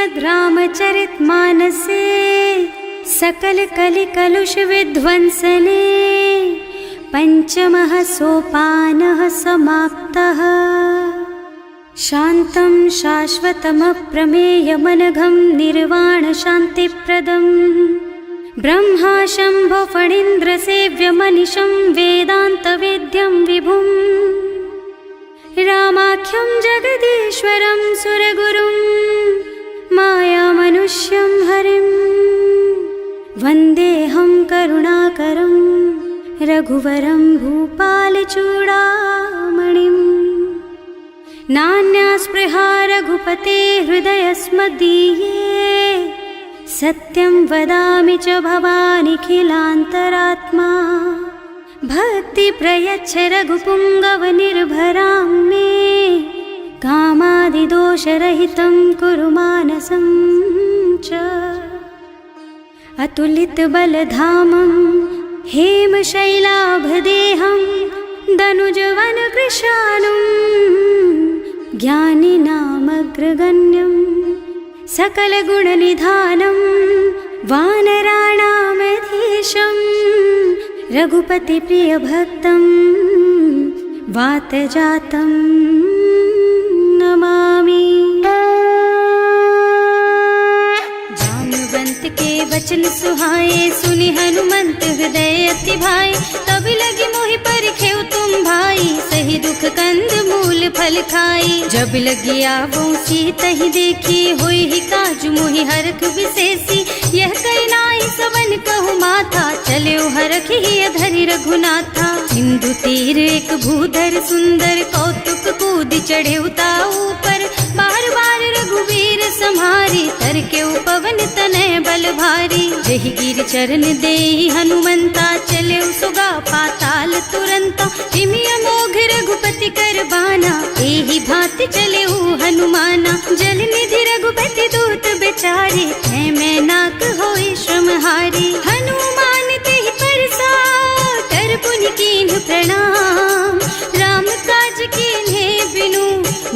श्रीमद् रामचरितमानसे सकल कलि कलुष विध्वंसने पंचमः सोपानः समाप्तः। शान्तं शाश्वतमप्रमेयमनघं निर्वाण शान्तिप्रदं ब्रह्मा शम्भो फणीन्द्रसेव्यमनिशं वेदान्तवेद्यं विभुं रामाख्यं जगदीश्वरं सुरगुरुं मायामनुष्यं हरिं वन्देऽहं करुणाकरं रघुवरं भूपालचूडामणिम्। नान्या स्पृहा रघुपते हृदयस्मदीये सत्यं वदामि च भवानिखिलान्तरात्मा। भक्ति प्रयच्छ रघुपुङ्गवनिर्भरां मे कामादिदोषरहितं कुरु मानसं च। अतुलितबलधामं हेमशैलाभदेहं दनुजवनकृशानुं ज्ञानिनामग्रगण्यं सकलगुणनिधानं वानराणामधीशं रघुपतिप्रियभक्तं वातजातं नमामि। जाम्बवंत के वचन सुहाए सुनि हनुमंत हृदय अति भाई। तब लगी मोहि परिखेउ तुम भाई सही दुख कंद मूल फल खाई। जब लगी आवो सीतहि देखी होई ही काजु मोहि हरख विशेषी। यह कई नाई सवन कहु माथा चले हरख ही धरि रघुनाथा। सिंधु तीर एक भूधर सुंदर कौतुक कूद चढ़े ऊपर। बार बार रघुवीर सम्हारी तर के पवन तनय बल भारी। जहि गिर चरण देहि हनुमंता चले सुगा पाताल तुरंता। तिमिय मोघ रघुपति कर बाना एहि भांति चले हनुमाना। जल निधि रघुपति दूत बेचारे है मैं नाक होई श्रमहारी। हनुमान तेहि परसा कर पुनि कीन्ह प्रणाम। राम काज कीन्हे बिनु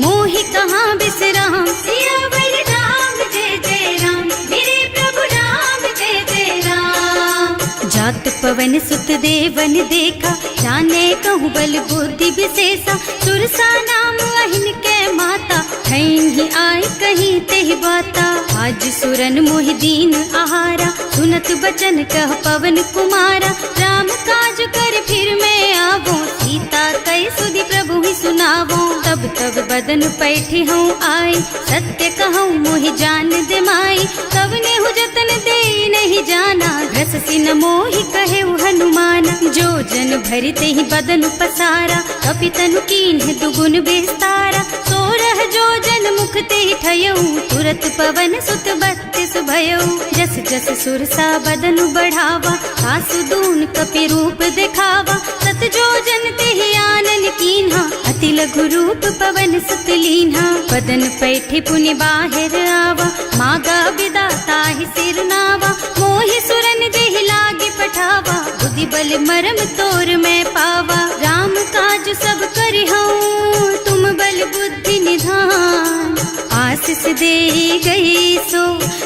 मोहि कहाँ बिसराम। सियावर राम जय जय राम मेरे प्रभु राम जय जय राम। जात पवन सुत देवन देखा जाने कहूँ बल बुद्धि विशेषा। सुरसा नाम अहिन के माता खैन ही आय कहीं तेहि बाता। आज सुरन मोहि दीन आहारा सुनत बचन कह पवन कुमारा। राम काज कर फिर मैं आवो सीता कई सुधि प्रभु ही सुनावो। तब तब बदन पैठी हूँ आई सत्य कहूँ मोहि जान दे माई। कब ने हु जतन दे नहीं जाना घस सिन मोहि कहे हनुमाना। जो जन भरित ही बदन पसारा कपितनु कीन्ह दुगुन बेस्तारा। सोरह जो जन मुख ते ठयऊ तुरत पवन सुत 32 भयऊ। जस जस सुरसा बदन बढ़ावा आसु दून कपि रूप दिखावा। सत जो जन ते आनन कीन्हा अति लघु रूप पवन सुत लीन्हा। बदन पैठे पुनि बाहिर आवा मागा बिदा ताहि सिर नावा। मोहि सुरन जेहि लागे पठावा बुद्धि बल मरम तोर मैं पावा। राम काज सब करिहऊँ तुम बल बुद्धि निधान। आशीष दे गई सो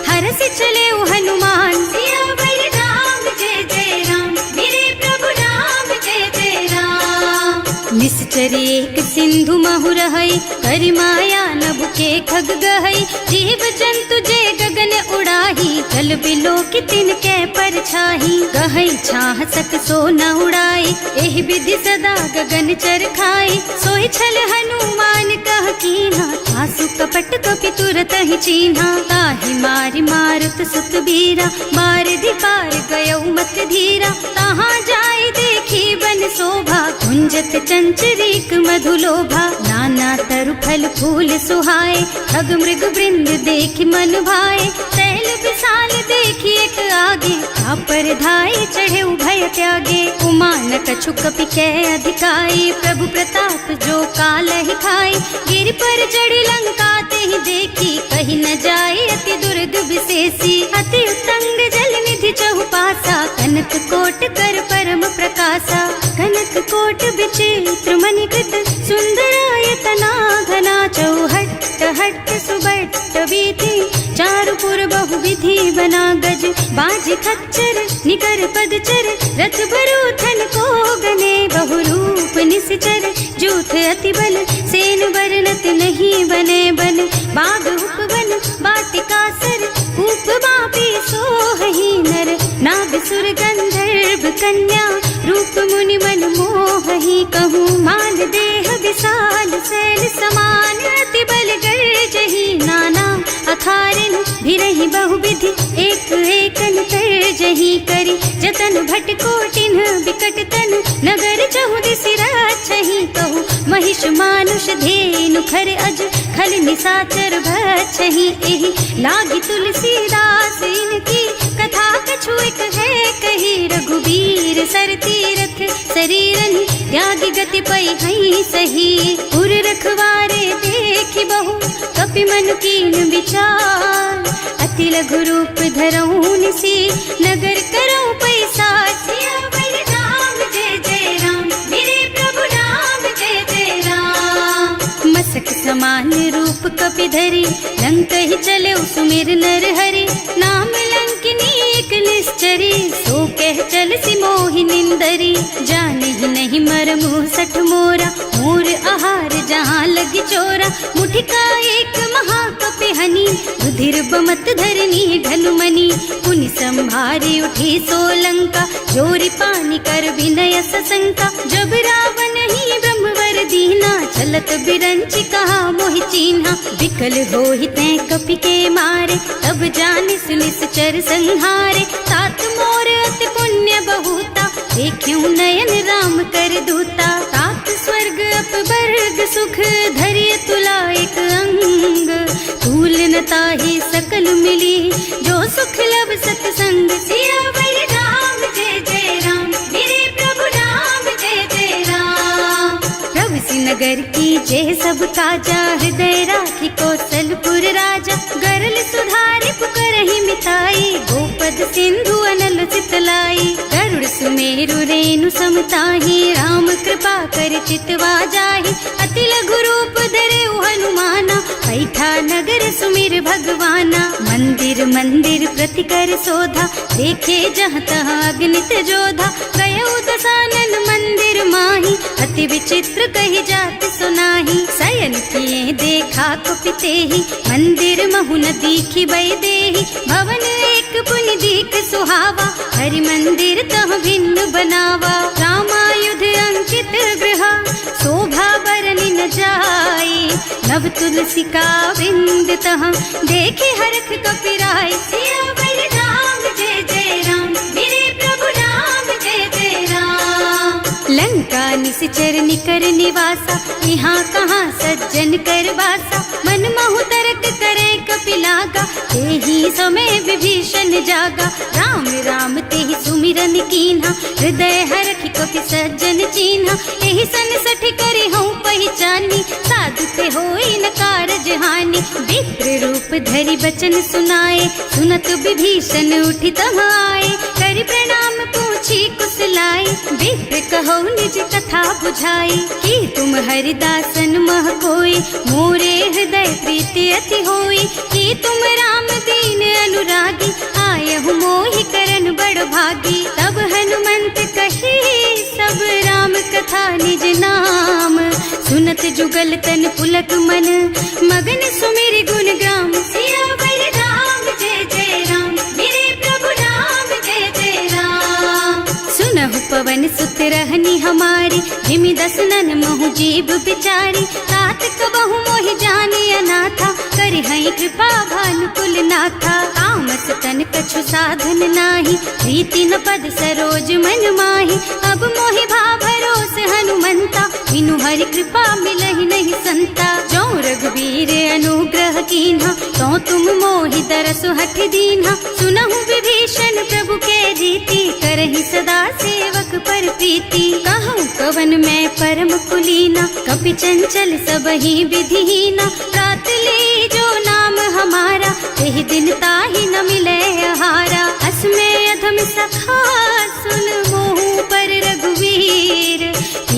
हरस चले हनुमान। सियावर राम जय जय राम मेरे प्रभु राम जय जय राम। निश्चर एक सिंधु महु रहई करि माया नभ के खग गहई। जीव जंतु जे गगन उड़ाही जल बिलो कि तिनके परछाही। गहई छाह सक सो न उड़ाई एहि विधि सदा गगन चर खाई। सोहि छल हनुमान कह कीन्हा आसु कपट कपि तुरत ही चीन्हा। ताहि मारि मारुत सुत बीरा बारिधि पार गयौ मत धीरा। तहाँ जाय देखी बन शोभा कुंजत चंचरीक मधुलोभा। नाना तरु फल फूल सुहाए खग मृग वृंद देखि मन भाए। तैल विशाल देखि एक आगे पर धाय चढ़े भय त्यागे। उमान कछु कपि कै अधिकाई प्रभु प्रताप जो काल ही खाई। गिर पर चढ़ी लंका ते ही देखी कहीं न जाए अति दुर्ग विशेषी। अति उत्तंग जल निधि चहुपासा कनक कोट कर परम प्रकाशा। कनक कनक कोट विचित्र मणिकृत सुंदरायतना घना चौहट्ट हट्ट सुबट्ट वीथि चारुपुर बहुविधि बना गज बाज खच्चर निकर पदचर रथ बरूथन को गने बहुरूप निश्चर जूथ अति बल सेन बरनत नहीं बने बन बाग उपवन बाटिका सर कूप बापी सोहहि नर नाग सुर गंधर्व कन्या रूप मुनि मन मोहहि कहूँ मान देह विशाल शैल समान अति बल गर्जहि नाना अखारन भिरहि बहुविधि एक एकन तरजहि करि जतन भट कोटिन विकट तन नगर चहुदिसि राछहि कहूँ महिष मानुष धेनु खर अज खल निसाचर भक्षहि एहि लागी तुलसीदास इनकी कथा कछु एक है कही रघुबीर सर तीरथ शरीरनि त्यागी गति पई हई सही उर रखवारे देखि बहु कपि मन कीन विचार अति लघु रूप धरऊं निसी नगर करऊं पैसार सियावर राम जय जय राम मेरे प्रभु राम जय जय राम मसक समान रूप कपि धरि लंक ही चले सुमिर नर हरि नाम लंकिनी एक निश्चरी सो कह चल सी मोहि निंदरी जाने ही नहीं मरमु सठ मोरा मोर आहार जहाँ लगी चोरा मुठिका एक महाकपि हनी रुधिर बमत धरनी ढलुमनी पुनि संभारी उठी सोलंका जोरी पानी कर विनय सशंका जब रावण ही ब्रह्मवर दीना चलत बिरंची कहा मोहि चीन्हा विकल होहि तै कपि के मारे तब जानि सुनिश्चर संहारे तात मोर अति पुण्य बहुता देखूं नयन राम कर दूता तात स्वर्ग अपवर्ग सुख धरिय तुला एक अंग तूल न ताहि सकल मिली जो सुख लब सतसंग सियावर राम जय जय राम मेरे प्रभु राम जय जय राम प्रभु नगर की जय सब काजा हृदय राखी कौशलपुर राजा गरल सुधारि पुकारहि मिताई गोपद सिंधु अनल चितलाई गरुड़ सुमेरु रेणु समताहि राम कृपा कर चितवा जाहि अति लघु रूप धरे हनुमाना बैठा नगर सुमिर भगवाना मंदिर मंदिर प्रति कर शोधा देखे जहाँ तहाँ अगणित जोधा गयो दसानन मंदिर माही अति विचित्र कही जाति सुनाही शयन किए देखा कुपिते ही मंदिर महु न दीखी बई देही भवन एक पुनि दीख सुहावा हरि मंदिर तह भिन्न बनावा रामायुध अंकित गृह शोभा बरनि न जाई नव तुलसी का बिंद तह देखे हरख कपिराई सियावर राम जय जय राम मेरे प्रभु राम जय जय राम लंका निश्चर निकर निवासा यहाँ कहाँ सज्जन कर वासा मन महु तरक करे कपिलागा तेहि समय विभीषण जागा राम राम तेहि सुमिरन कीन्हा हृदय हरखि कपि सज्जन चीन्हा एहि सन सठ करे हूँ पहचानी साधु ते होई न कारज हानि विप्र रूप धरि बचन सुनाए सुनत विभीषण उठि तहाँ आए करि प्रणाम पूछी कुशलाई विप्र कहो निज कथा बुझाई कि तुम हरिदासन मह कोई मोरे हृदय प्रीति अति होई कि तुम राम दीन अनुरागी आयहु मोहि करन बड़ भागी तब हनुमंत कही सब राम कथा निज नाम सुनत जुगल तन पुलक मन मगन सुमिर गुण ग्राम सियावर राम जय जय राम मेरे प्रभु राम जय जय राम सुनहु पवन सुत रहनी हमारी जिमि दसनन महु जीव बिचारी तात कबहु मोहि जानी अनाथा करि हई कृपा भानुकुल नाथा तामस तन कछु साधन नाही प्रीति न पद सरोज मन माही अब मोहि भा भरोस हनुमंता बिनु हरि कृपा मिलहि नहीं संता जो रघुबीर अनुग्रह कीन्हा तो तुम मोहि दरसु हठ दीन्हा सुनहु विभीषण प्रभु के रीति करहि सदा सेवक पर प्रीति कहूँ कवन मैं परम कुलीना कपि चंचल सबहि विधिहीना रात ले जो नाम हमारा तेहि दिन ताहि न मिले आहारा अस में अधम सखा सुन मोहु पर रघुवीर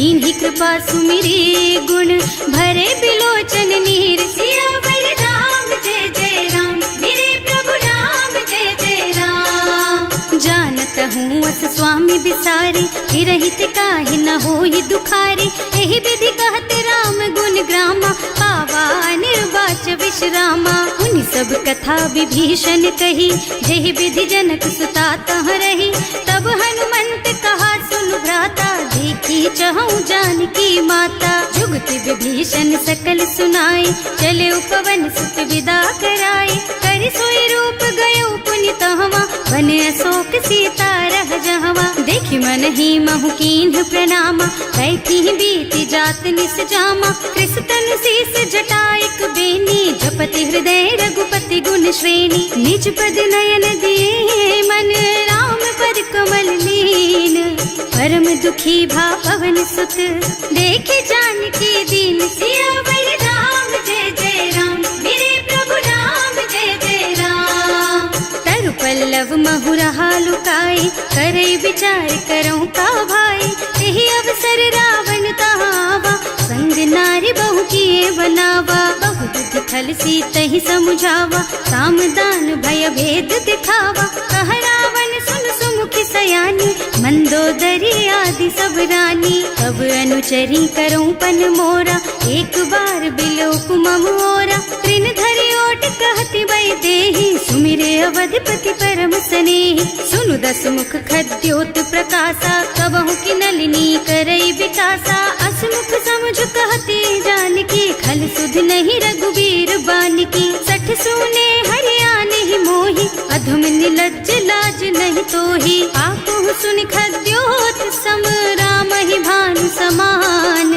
कीन्ही कृपा सुमिरे गुण भरे बिलोचन नीर। सियावर राम जय जय राम, मेरे प्रभु राम जय जय राम। जानत हूँ अस स्वामी बिसारी, रहित काहे न होई दुखारी। एहि विधि कहते राम गुण ग्रामा, पावा निर्वाच विश्रामा। उन सब कथा विभीषण कही, जेहि विधि जनक सुता तह रही। तब हनुमंत कहा सुन भ्राता, देखी चहु जानकी माता। जुगति विभीषण सकल सुनाई, चले उपवन सुत विदा कराई। कर सोई रूप गयो पुनि तहवा, बन अशोक सीता रह जहवा। देखि मन ही महु कीन्ह प्रणामा, बैठी बीती जात निस जामा। कृष तनु शीस जटायक बेनी, जपति हृदय रघुपति गुण श्रेणी। निज पद नयन दिए मन, राम पद कमल लीन। परम दुखी भा पवन सुत, देखे जानकी दीन। सियावर राम जय जय राम, मेरे प्रभु राम जय जय राम। तरु पल्लव महु रहा लुकाई, करई विचार करऊं का भाई। यही अवसर रावण तहावा, संग नारी बहु किए बनावा। बहु बुद्धि खल सीतहि समुझावा, साम दान भय भेद दिखावा। कह रावण सुन सुमुखी सयानी, मंदोदरी आदि सब रानी। तब अनुचरी करऊं पन मोरा, एक बार बिलोक मम ओरा। त्रिन धरि ओट कहति वै देहि, सुमिरे अवधिपति परम स्नेहि। सुनु दस मुख खद्योत प्रकाशा, कबहु की नलिनी करई विकासा। असमुख समझ कहती जानकी, खल सुध नहीं रघुबीर बानकी। सठ सूने हरियाणा ही मोही, अधम निलज्ज लाज नहीं तोही। आपहु सुन खद्योत सम, राम ही भानु समान।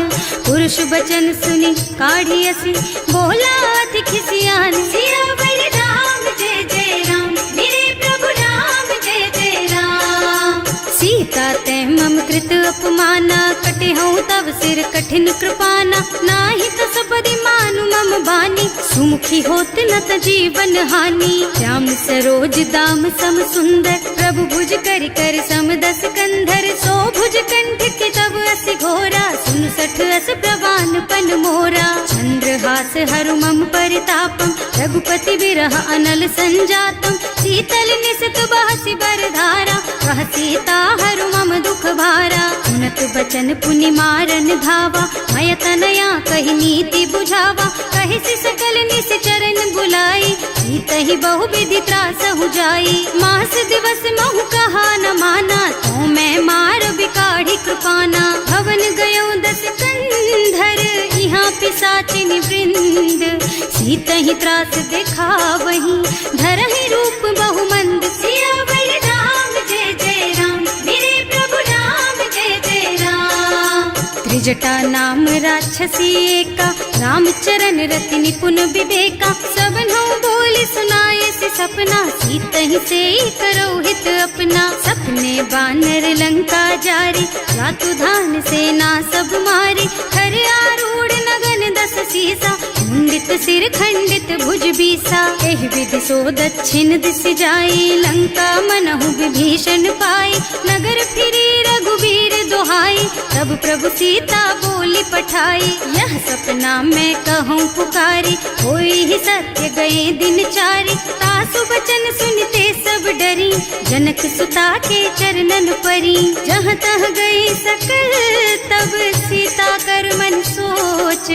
पुरुष बचन सुनि काढ़ी असी, बोला अति खिसियान। सियावर राम जय जय राम, मेरे प्रभु राम जय जय राम। सीता ते मम कृत अपमाना, कटे हूँ तब सिर कठिन कृपाना। नाही तो सबदि मानु मम बानी, सुमुखी होत न त जीवन हानि। श्याम सरोज दाम सम सुंदर, प्रभु भुज कर कर सम दस कंधर। सो भुज कंठ के तब असि घोरा, सुन सठ अस प्रवान पन मोरा। चंद्रहास हरु मम परितापम, रघुपति विरह अनल संजातम। शीतल निसित बहसि बरधारा, कह सीता हरु मम दुख भारा। सुनत बचन पुनि मारन धावा, मय तनया कहि नीति बुझावा। कहि सि सकल निश्चरण बुलाई, सीतहि बहु विधि त्रासहु जाई। मास दिवस महु कहा न माना, तो मैं मार बिकाढ़ी कृपाना। भवन गयो दस कंधर, यहाँ पिशाचिनी वृंद। सीतहि त्रास दिखावहि, धरहि रूप बहु मंद। सियावर राम जय जय राम, मेरे प्रभु राम जय जय राम। त्रिजटा नाम राक्षसी एका, राम चरण रति निपुण विवेका। सबनों बोली सुनाए से सपना, सीतहि से करो हित अपना। सपने बानर लंका जारी, रातु धान सेना सब मारी। हर आरूढ़ नगन दस सीसा, मुंडित सिर खंडित भुज बीसा। एहि विधि सो दक्षिण दिश जाई, लंका मनहु विभीषण पाई। नगर फिरी रघुबीर दोहाई, तब प्रभु सीता बोली पठाई। यह सपना मैं कहूँ पुकारी, होई ही सत्य गए दिन चारी। तासु बचन सुनते सब डरी, जनक सुता के चरणन परी। जहाँ तह गई सकल तब सीता कर मन सोच।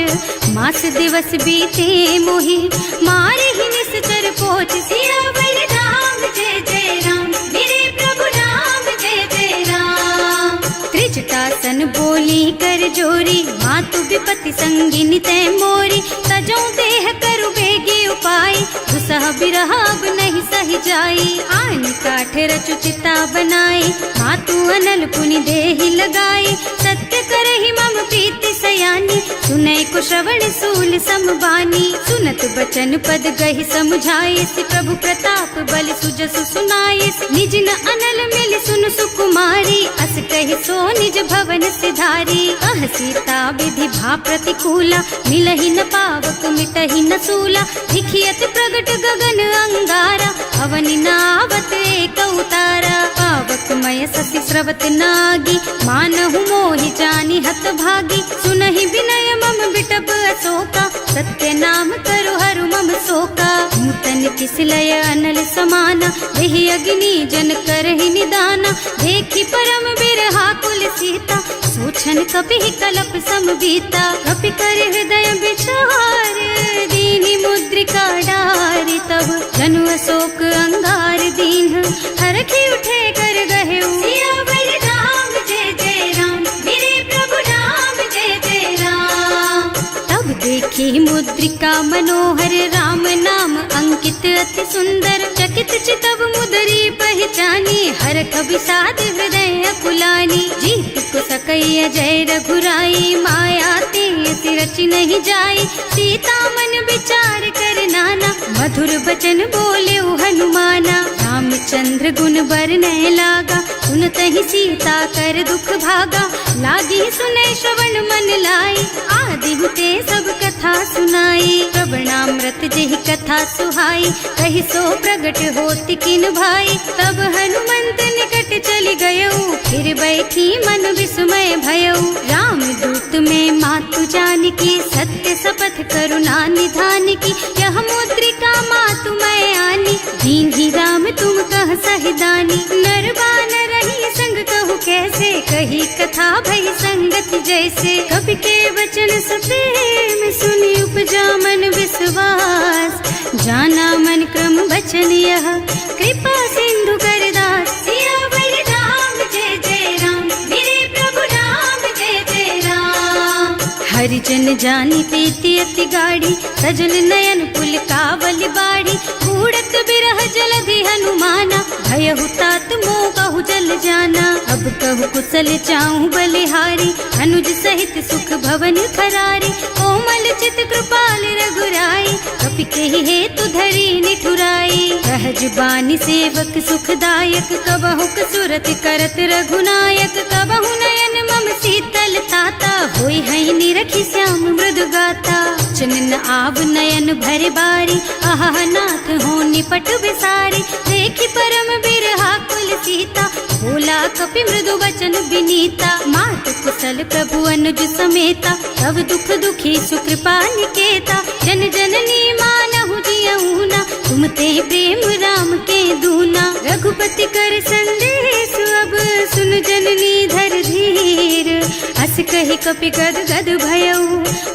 मास दिवस बीते मोहि, मारे ही निश्चर पोच। सियावर राम जय जय राम, मेरे प्रभु राम जय जय राम। त्रिजटासन बोली कर जोरी, मातु विपति संगिनी तै मोरी। तजो देह करु बेगे उपाय, दुसह बिरह अब नहीं सही जाई। आन काठ रचु चिता बनाई, मातु अनल पुनि देहि लगाई। सत्य करहि मम प्रीति सयानी, सुनै को श्रवण सूल समबानी। सुनत बचन पद गहि समुझाई, प्रभु प्रताप बल सुजसु सुनाई। निज न अनल मिल सुन सुकुमारी, अस कहि सो निज भवन सिधारी। कह सीता विधि भा प्रतिकूला, मिलहि न पावक मिटहि न सूला। लिखियत प्रगट गगन अंगारा, भवनि नावत एक उतारा। पावकमय शशि स्रवत नागी, मानहु मोहि जानि हत भागी। सुनहि विनय मम बिटप अशोका, सत्य नाम करु हरु मम शोका। नूतन किसलय अनल समाना, देहि अग्नि जन करहि निदाना। देखि परम बिरहा कुल सीता, सोचन कपि कलप सम बीता। कपि कर हृदय विचार, दीनि मुद्रिका डारि। तब जनु अशोक अंगार दीन, हरखि उठे कर गहेउ। सियावर राम जय जय राम, मेरे प्रभु राम जय जय राम। तब देखी मुद्रिका मनोहर, राम नाम अंकित अति सुंदर। चकित चितव मुदरी पहचानी, हरख विषाद हृदय अकुलानी। जीत को सकैया जय रघुराई, माया ते अति रचि नहीं जाई। सीता मन विचार कर नाना, मधुर बचन बोले हनुमाना। रामचंद्र गुण बरनय लागा, सुनतहि सीता कर दुख भागा। लागी सुनै श्रवण मन लाई, आदि हुते सब कथा सुनाई। प्रवणामृत जेहि कथा सुहाई, कहि सो प्रगट होति किन भाई। तब हनुमंत निकट चली गयऊ, फिर बैठी मन विस्मय भयऊ। राम दूत में मातु जानकी, सत्य शपथ करुणा निधान की। यह मुद्रिका मातु मैं आनी, दीन्ही राम तुम कह सहिदानी। नरबान रही संग कहु कैसे, कही कथा भई संगति जैसे। कवि के वचन सप्रेम सुनि उपजा मन विश्वास। जाना मन क्रम वचन यह, कृपा सिंधु कर दास। सियावर राम जय जय राम, मेरे प्रभु राम जय जय राम। हरिजन जानी प्रीति अति गाढ़ी, सजल नयन पुल कावल बाड़ी। बूढ़त बिरह जलधि हनुमाना, भयहु तात मोह कहु जल जाना। अब कहु कुशल चाहु बलिहारी, अनुज सहित सुख भवन खरारी। कोमल चित कृपाल रघुराई, कपि केहि हेतु धरी निठुराई। सहज बानी सेवक सुखदायक, कबहु सुरत करत रघुनायक। कबहु नयन मम शीतल ताता, होई हई निरखि श्याम मृदु गाता। चनन आव नयन भरे बारी, आहा नाथ हो निपट बिसारी। देखि परम बिरहा कुल सीता, बोला कपि मृदु वचन विनीता। मात कुशल प्रभु अनुज समेता, तब दुख दुखी सुकृपा निकेता। जन जननी मानहु जियऊना, तुम ते प्रेम राम के दूना। रघुपति कर संदेश अब सुन जननी धर धीर। हस कहि कपि गद गद भयऊ,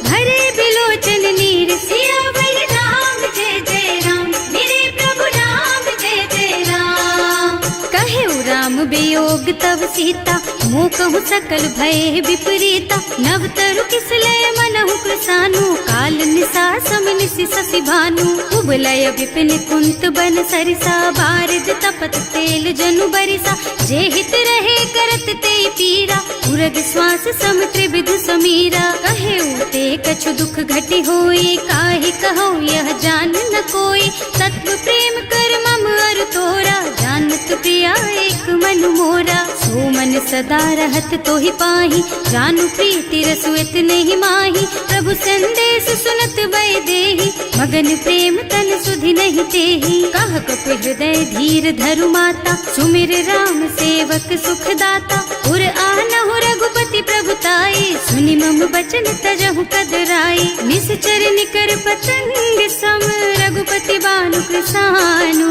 भरे बिलोचन नीर। सियावर राम जय जय राम, मेरे प्रभु राम जय जय राम। कहेउ राम वियोग तब सीता, मोह कहु सकल भय विपरीता। नव तरु किसलय मनहु कृसानु, काल निसा सम निसि शशि भानु। कुबलय विपिन कुंत बन सरिसा, बारिज तपत तेल जनु बरिसा। जे हित रहे करत ते पीरा, उरग श्वास सम त्रिविध समीरा। कहेउ ते कछु दुख घटी होई, काहि कहो यह जान न कोई। तत्व प्रेम कर मम अर तोरा, जानत प्रिया एक मन मोरा। सो मन सदा रहत तोहि पाही, जानु प्रीति रसु इतने माही। प्रभु संदेश सुनत वै देहि, मगन प्रेम तन सुधि नहीं तेहि। कह कपि हृदय धीर धरु माता, सुमिर राम सेवक सुखदाता। उर आनहु रघुपति प्रभुताई, सुनि मम बचन तजहु कदराई। निश्चर निकर पतंग सम, रघुपति बानु कृसानु।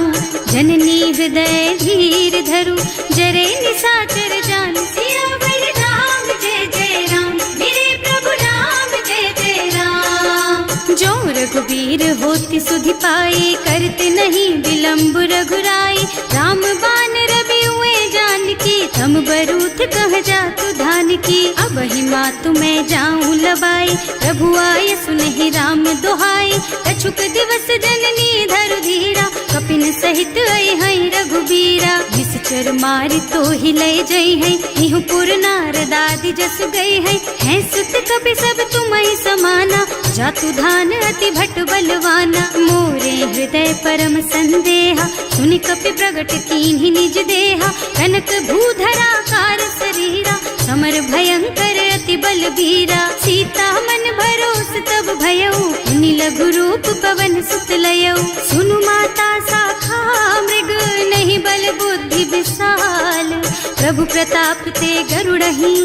जननी हृदय धीर धरु, जरे निशाचर जानु। सियावर राम जय जय राम, मेरे प्रभु राम जय जय राम। जो रघुबीर होति सुधि पाई, करते नहीं विलम्ब रघुराई। राम बान रवि हुए जानकी, थम बरूथ कह जातु धान की। अब ही मातु मैं जाऊं लबाई, प्रभु आय सुनहि राम दोहाई। कछुक दिवस जननी धरु धीरा, कपिन सहित आई हई रघुबीरा। निश्चर मारि तो ही लय जई है, इहु पुर नारद आदि जस गई है। हैं सुत कपि सब तुम्हि समाना, जातु धान अति भट बलवाना। मोरे हृदय परम संदेहा, सुनि कपि प्रगट कीन्हि निज देहा। कनक भूधरा कार शरीरा, समर भयंकर अति बलबीरा। सीता मन भरोस तब भयऊ, मुनि लघु रूप पवन सुत लयऊ। सुनु माता शाखा प्रभु प्रताप ते गरुड़ही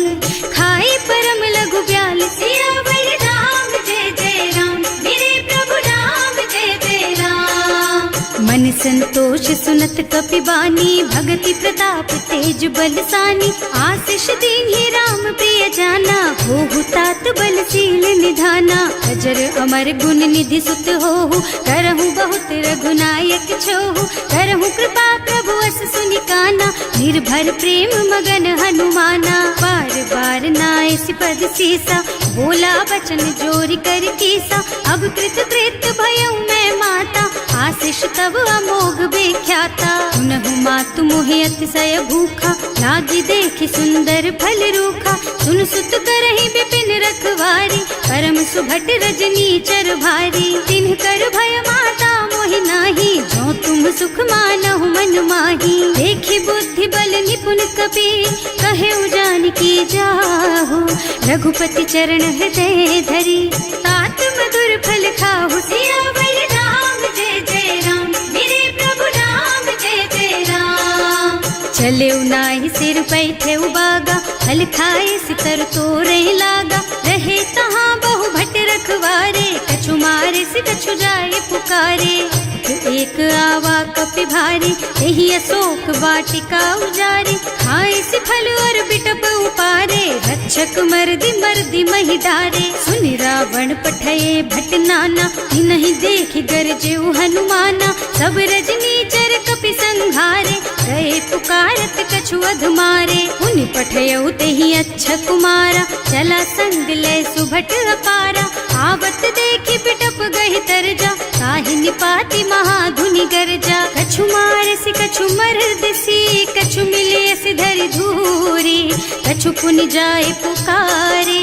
खाए परम लघु ब्याल। सियावर राम जय जय राम, मेरे प्रभु राम जय जय राम। मन संतोष सुनत कपि बानी, भगति प्रताप तेज बलसानी। आशीष दीन्हि राम प्रिय जाना, होहु तात बलशील निधाना। अजर अमर गुण निधि सुत होहु, करहु बहुत रघुनायक छोहु। करहु कृपा प्रभु अस सुनि काना, निर्भर प्रेम मगन हनुमाना। बार बार नाइस पद सीसा, बोला बचन जोरी कर कीसा। अब कृत कृत भयउ मैं माता, आशीष तब अमोघ बेख्याता। सुनहु मातु मोहि अतिशय भूखा, लागी देखि सुंदर फल रूखा। सुन सुत करहि विपिन रखवारी, परम सुभट रजनी चर भारी। तिन्ह कर भय माता मोहि नाही, जो तुम सुख मानहु मन माही। देखि बुद्धि बल निपुण कपि, कहे उजान की जाहु। रघुपति चरण हृदय धरी, तात मधुर फल खाहु। सियावर राम जय जय राम, मेरे प्रभु राम जय जय राम। चले नाहि सिर पैठे उबागा, फल खाए सितर तोरे लागा। रहे तहाँ बहु भट रखवारे, कछु मारे से कछु जाए पुकारे। एक आवा कपि भारी, यही अशोक वाटिका उजारी। खाए से फल और बिटप उपारे, रक्षक मर्दी मर्दी मही डारे। सुनि रावण पठये भट नाना, नहीं देखि गरजे हनुमाना। सब रजनी चर कपि संहारे, गए पुकारत कछु अधमारे। उनि पठयउ तेहि अच्छा कुमारा, चला संग लय सुभट अपारा। आवत देखि बिटप गहि तरजा, काहि निपाति महाधुनि गरजा। कछु मारसि कछु मरदसी, कछु मिलेसि धरि धूरी। कछु पुनि जाए पुकारे,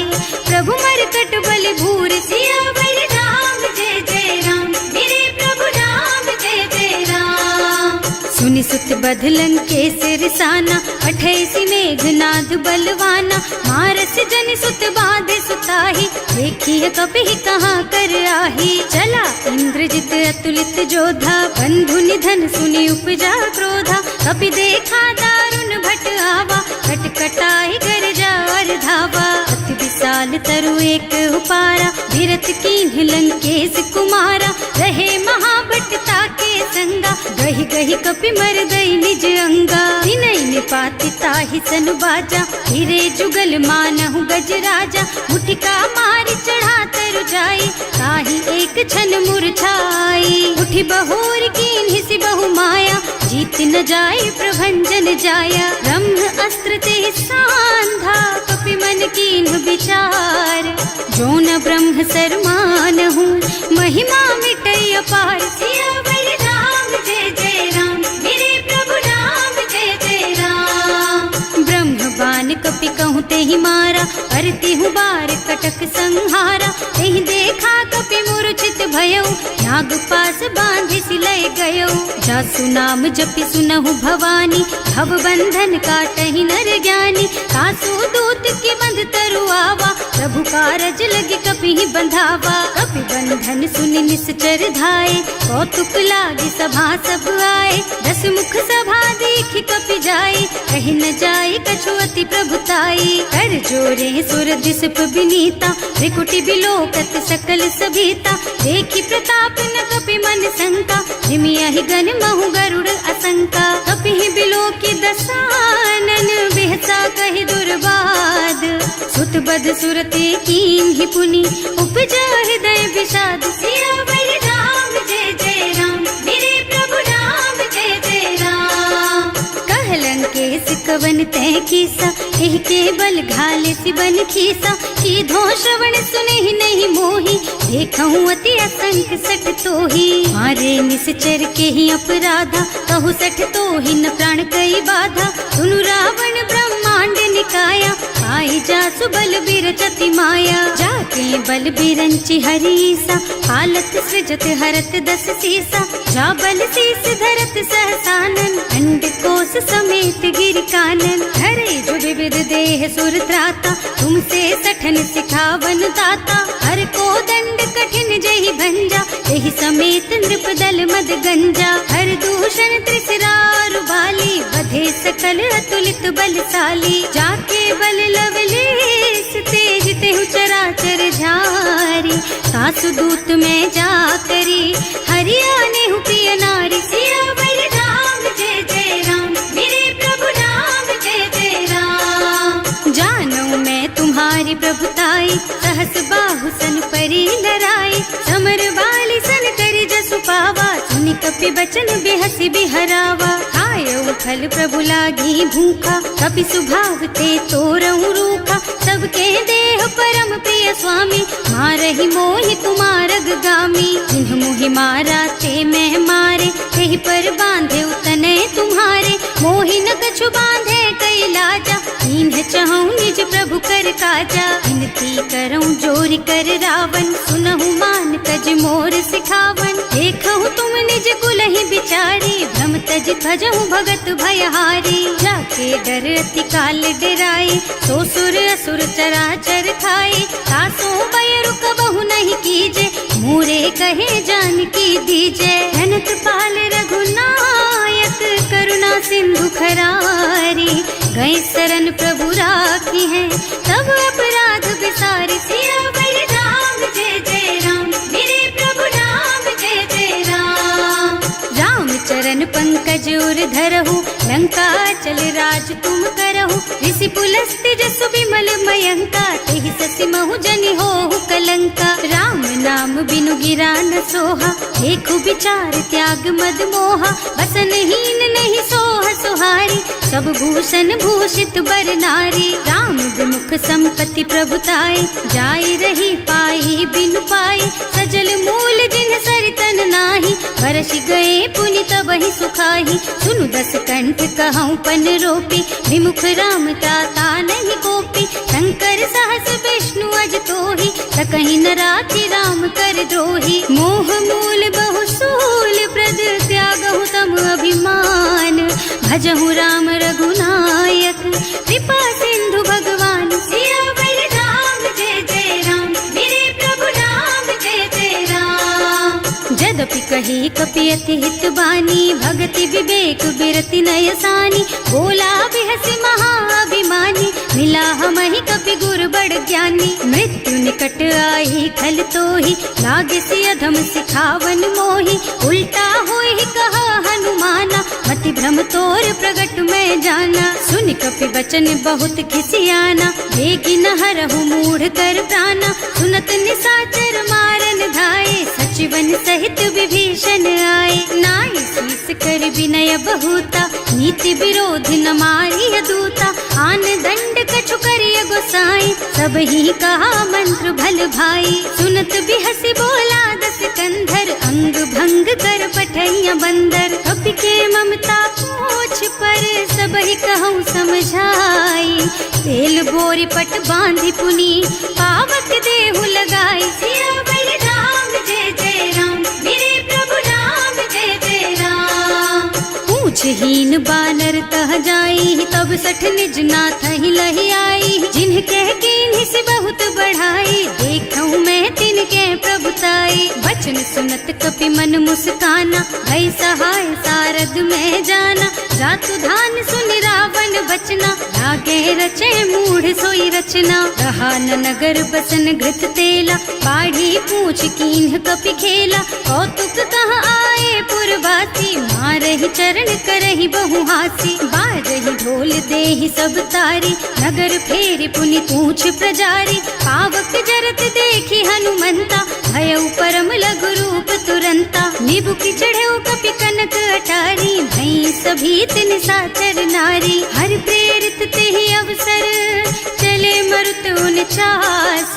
प्रभु मरकट बल भूरि। सियावर राम जय जय राम, मेरे प्रभु राम जय जय राम। सुनि सुत बधलन के सिरसाना, पठैसी मेघनाद बलवाना। मारस जन सुत बाधे सुताही, देखिए कपि कहाँ कर आही। चला इंद्रजित अतुलित जोधा, बंधु निधन सुनि उपजा क्रोधा। कपि देखा दारुण भट आवा, कटकटाई गरजा और धावा। अति विशाल तरु एक उपारा, विरत कीन्ह लंकेश कुमारा। रहे महाभट ताके संगा, गहि गहि कपि मर गई निज अंगा। विनय निपाति ताहि सन बाजा, हिरे जुगल मानहु गज राजा। मुठिका मारि चढ़ा तरु जाई, ताहि एक छन मुरझाई। उठि बहोर कीन्हि सि बहु माया, जीत न जाय प्रभंजन जाया। ब्रह्म अस्त्र ते सांधा, कपि मन कीन्ह विचार। जो न ब्रह्म सर मानहु, महिमा मिटै अपार। सियावर राम जय जय राम, मेरे प्रभु राम जय जय राम। ब्रह्म बान कपि कहूँ तेहि मारा, करती हूँ बार कटक संहारा। तेहि देखा कपि मूर्छित भयउ, नाग पास बांधि सिलय गयउ। जासु नाम जपि सुनहु भवानी, भव बंधन काटहि नर ज्ञानी। कासु दूत की बंध तरु आवा, प्रभु कारज लगी कपि बंधावा। कपि बंधन सुनि निश्चर धाये, कौतुक लागी सभा सब आए। 10 मुख सभा देखि कपि जाए, कहि न जाए कछु अति प्रभुताई। कर जोरे सुर दिसप विनीता, त्रिकुटि बिलोकत सकल सभीता। देखि प्रताप न कपि मन शंका, निमियहि गण महु गरुड़ असंका। कपि बिलोकि दसानन, बिहसा कहि दुर्बाद। सुत बद सुरते कीन्हि पुनि, उपजा हृदय विषाद। सियावर राम जय जय राम, मेरे प्रभु राम जय जय राम। कहलन केस कवन तै कीसा, एहि के बल घाले सिबन खीसा। कीधो श्रवण सुनेहि नहीं मोहि, देखहु अति असंख सठ तोहि। मारे निश्चर के ही अपराधा, कहु सठ तोहि न प्राण कई बाधा। सुनु रावण ब्रह्मांड निकाया, आई जासु बल बिरचति माया। जाके बल बिरंचि हरीसा, हालत सृजत हरत 10 सीसा। जा बल शीस धरत सहसानन, अंड कोस समेत गिर कानन। हरे जो विविध देह सुर त्राता, तुमसे सठन सिखावन दाता। हर को दंड कठिन जहि भंजा, एहि समेत नृप दल मद गंजा। हर दूषण त्रिसरारु बाली, बधे सक सकल अतुलित बलशाली, जाके बल लवलेस तेज तेहु चराचर झारी। सासु दूत में जा करी हरियाणे हूँ प्रिय नारी, सियावर राम जय जय राम, मेरे प्रभु राम जय जय राम। जानू मैं तुम्हारी प्रभुताई, सहस बाहु सन परी लराई, समर बाली सन करी जसु पावा, सुनि कपि बचन बेहसी बिहरावा। खायऊ फल प्रभु लागी भूखा, कपि सुभाव ते तोरऊ रूखा, सबके देह परम प्रिय स्वामी, मारहि मोहि कुमारग गामी। जिन्ह मोहि मारा ते मैं मारे, तेहि पर बांधे उतने तुम्हारे, मोहि न कछु बांधे कई लाजा, इन्ह चहु निज प्रभु कर काजा। विनती करऊं जोरि कर रावण, सुनहु मान तज मोर सिखावन। देखहु तुम निज कुलहि बिचारी, भ्रम तज भजहु भगत भयहारी। जाके डर अति काल डराई, सो सुर असुर चराचर खाए, तासो बैरु कबहु नहीं कीजे, मूरे कहे जानकी दीजे। जनक पाल रघुनायक करुणा सिंधु खरारी, गए शरण प्रभु राखी है, तब अपराध बिसारी। सियावर राम जय जय राम, मेरे प्रभु राम जय जय राम। राम चरण पंकज उर धरहु, लंका चल राज तुम करहु। ऋषि पुलस्त्य जसु विमल मयंका, तेहि ससि महु जनि होहु कलंका। राम नाम बिनु गिरा न सोहा, देखु विचार त्याग मद मोहा। बसन हीन नहीं सोह सुहारी, सब भूषण भूषित बर नारी। राम विमुख संपत्ति प्रभुताई, जाई रही पाई बिनु पाई। सजल मूल जिन सरितन नाही, बरस गए पुनि तबहि सुखाही। सुनु दस कंठ कहऊँ पन रोपी, विमुख राम त्राता नहीं कोपी। शंकर सहस विष्णु अज तोहि, सकहि न राखि राम कर द्रोही। मोह मूल बहु सूल प्रद, त्यागहु तम अभिमान। भजहु राम रघुनायक, कृपा सिंधु भगवान। सियावर राम जय जय राम, मेरे प्रभु राम जय जय राम। जदपि कही कपि अति हित बानी, भगति विवेक बिरति नय सानी। बोला बिहसि महाअभिमानी, मिला हमहि कपि गुर बड़ ज्ञानी। मृत्यु निकट आई खल तोहि, लागे सि अधम सिखावन मोहि। उल्टा होहि कहा हनुमाना, मति भ्रम तोर प्रगट में जाना। सुनि कपि बचन बहुत खिसियाना, बेगी न हरहु मूढ़ कर प्राणा। सुनत निसाचर मारन धाये, सचिवन सहित विभीषण आए। नाई शीस कर विनय बहुता, नीति विरोध न मारिय दूता। आन दंड कछु करिय गोसाई, सब ही कहा मंत्र भल भाई। सुनत बिहसि बोला दस कंधर, अंग भंग कर पठैया बंदर। कपि के ममता पूछ पर, सब ही कहूँ समझाई। तेल बोरी पट बांधि पुनी, पावक देहु लगाई। सियावर राम जय जय राम, मेरे प्रभु राम जय जय राम। पूछहीन बानर तह जाई, तब सठ निज नाथ ही लही आई। जिन्ह कह कीन्हि से बहुत बढ़ाई, देखऊँ मैं तिनके प्रभुताई। वचन सुनत कपि मन मुस्काना, भई सहाय सारद में जाना। जातु धान सुनि रावण बचना, लागे रचे मूढ़ सोई रचना। रहा न नगर बसन घृत तेला, बाढ़ी पूछ कीन्ह कपि खेला। कौतुक कह आए पुरवासी, मारहि चरण करहि बहु हासी। बाजहि ढोल देहि सब तारी, नगर फेरि पुनि पूछ प्रजारी। पावक जरत देखि हनुमंता, भयउ परम लघु रूप तुरंता। निबुकि चढ़ऊ कपि कनक अटारी, भई सभीत निसाचर नारी। हर प्रेरित तेहि अवसर, चले मरुत उनचास।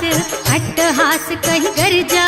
अट्टहास कहि गर्जा,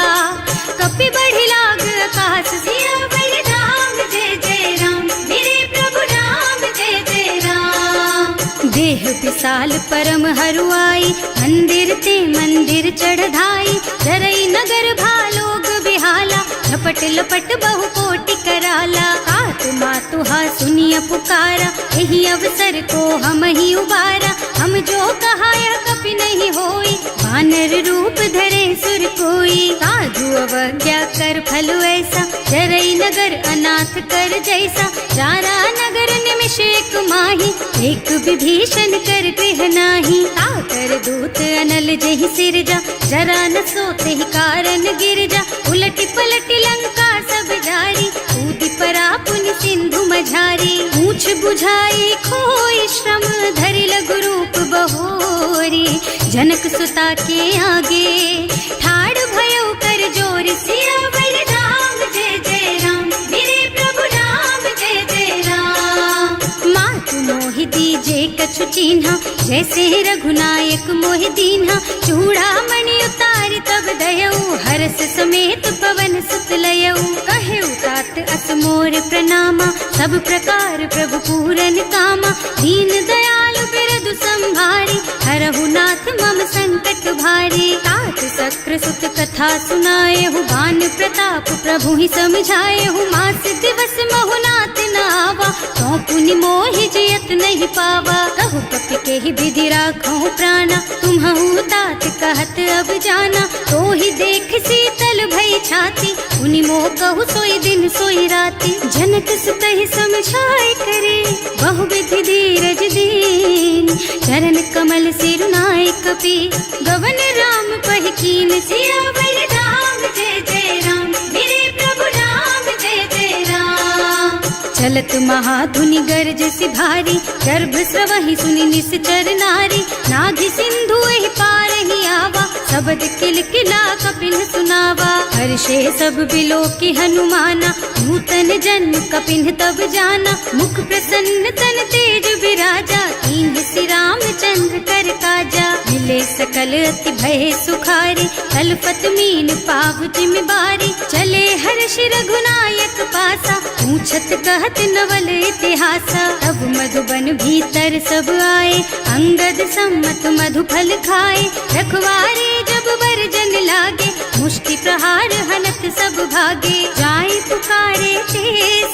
कपि बढ़ि लाग आकाश। सियावर राम जय जय राम, मेरे प्रभु राम जय जय राम। देह विशाल परम हरुआई, मंदिर ते मंदिर चढ़धाई। जरई नगर भालोग बिहाला, झपट लपट बहु कोटि कराला। आतु मातु हा सुनिय पुकारा, यही अवसर को हम ही उबारा। हम जो कहा यह कपि नहीं होई, वानर रूप धरे सुर कोई। साधु अवज्ञा कर फल ऐसा, जरई नगर अनाथ कर जैसा, जारा नगर निमिष एक माही, एक विभीषण कर गृह नाही। ताकर दूत अनल जहि सिरजा, जरा न सोते ही कारण गिर जा। उलटी पलटी लंका सब जारी, कूदी परा पुनि सिंधु मझारी। पूछ बुझाई खोई श्रम, धरि लघु रूप बहोरी। जनक सुता के आगे, ठाड़ भयो कर जोर। सियावर राम जय जय राम, मेरे प्रभु राम जय जय राम। मातु मोहि दीजे कछु चिन्हा, जैसे रघुनायक मोहि दीन्हा। चूड़ामणि उतारि तब दयऊ, हरस समेत पवन सुत लयऊ। कहेउ तात अस मोर प्रणामा, सब प्रकार प्रभु पूरन कामा। दीन दयालु बिरदु संभारी, हरहु नाथ मम संकट भारी। तात सक्र सुत कथा सुनाएहु, बान प्रताप प्रभु ही समझाएहु। मास दिवस महु नाथ न आवा, तो पुनि मोहि जियत नहीं पावा। कहु कपि के ही विधि राखहु प्राणा, तुम्हु तात कहत अब जाना। तो ही देख शीतल भई छाती, पुनि मोह कहु सोई दिन सोई राती। जनक सुतहि समझाए करे, बहु विधि धीरज दीन। चरण कमल सिरुनाए कपि, गवन राम पहि कीन। सियावर राम जय जय राम, मेरे प्रभु राम जय जय राम। चलत महाधुनि गर्ज सि भारी, गर्भ स्रवहि सुनि निश्चर नारी। नाभि सिंधु एहि पार ही आवा, शब्द किलकिला कपिन सुनावा। हर्षे सब बिलो की हनुमाना, नूतन जन्म कपिन तब जाना। मुख प्रसन्न तन तेज विराजा, कीन्ह श्री रामचंद्र कर काजा। मिले सकल अति भय सुखारी, कलपत मीन पाव जिम्मेवारी। चले हर्ष रघुनायक पासा, पूछत कहत नवल इतिहासा। तब मधुबन भीतर सब आए, अंगद सम्मत मधु फल खाए। रखवारे जब बरजन लागे, मुष्टि प्रहार हनत सब भागे। जाय पुकारे ते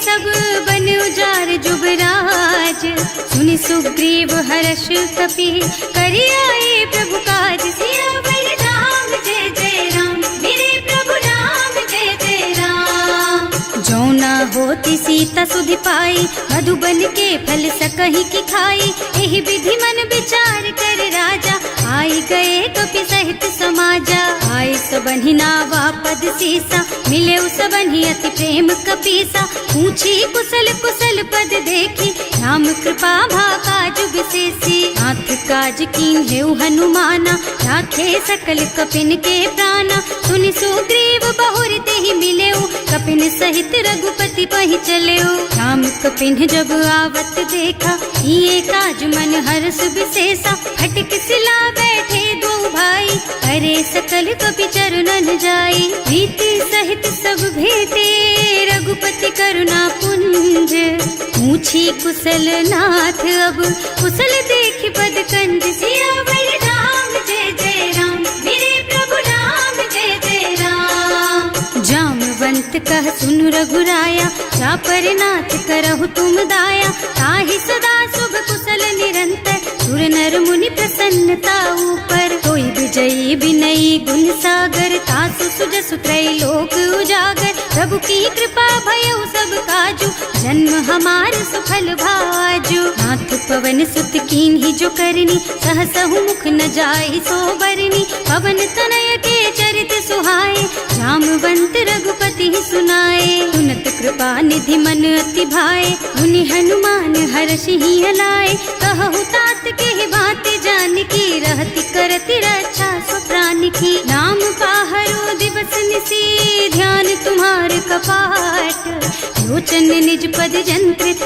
सब, बन उजार जुबराज। सुनि सुग्रीव हर्ष कपि, करि आए प्रभु काज। सियावर राम जय जय राम, मेरे प्रभु राम जय जय राम। जो ना होती सीता सुधि पाई, मधुबन के फल सकहि की खाई। एहि विधि मन विचार कर राजा, आई गए कपि सहित समाजा। आए सबन्हि नावा पद सीसा, मिले सबन्हि अति प्रेम कपीसा। पूछी कुशल कुशल पद देखी, राम कृपा भाका जुग सेसी। नाथ काज कीन्हेउ हनुमाना, राखे सकल कपिन के प्राणा। सुनि सुग्रीव बहुर तेहि मिलेउ, कपिन सहित रघुपति पहि चलेउ। राम कपिन जब आवत देखा, ये काज मन हर्ष विशेषा। फटक सिला बैठे दो भाई, अरे सकल कपि चरणन जाई। प्रीति सहित सब भेटे, रघुपति करुणा पुंज। पूछी कुशल नाथ अब, कुशल देख पद कंज। सियावर राम जय जय राम, मेरे प्रभु राम जय जय राम। जामवंत कह सुनु रघुराया, चापर नाथ करहु तुम दाया। ताहि सदा शुभ कुशल निरंतर, सुर नर मुनि प्रसन्नता ऊपर। कोई विजयी विनयी गुण सागर, तासु सुजसु त्रैलोक उजागर। प्रभु की कृपा भयउ सब काजू, जन्म हमार सुफल भाजू। नाथ पवन सुत कीन्ही जो करनी, सहसहु मुख न जाहि सो बरनी। पवन तनय के चरित सुहाए, जामवंत रघुपति सुनाए। सुनत कृपा निधि मन अति भाए, मुनि हनुमान हर्षि हलाए। कहु तात के बात जानकी, रहति करति रक्षा सो प्राण की। नाम पाहरो दिवस निसी, ध्यान तुम्हार कपाट। लोचन निज पद जंत्रित,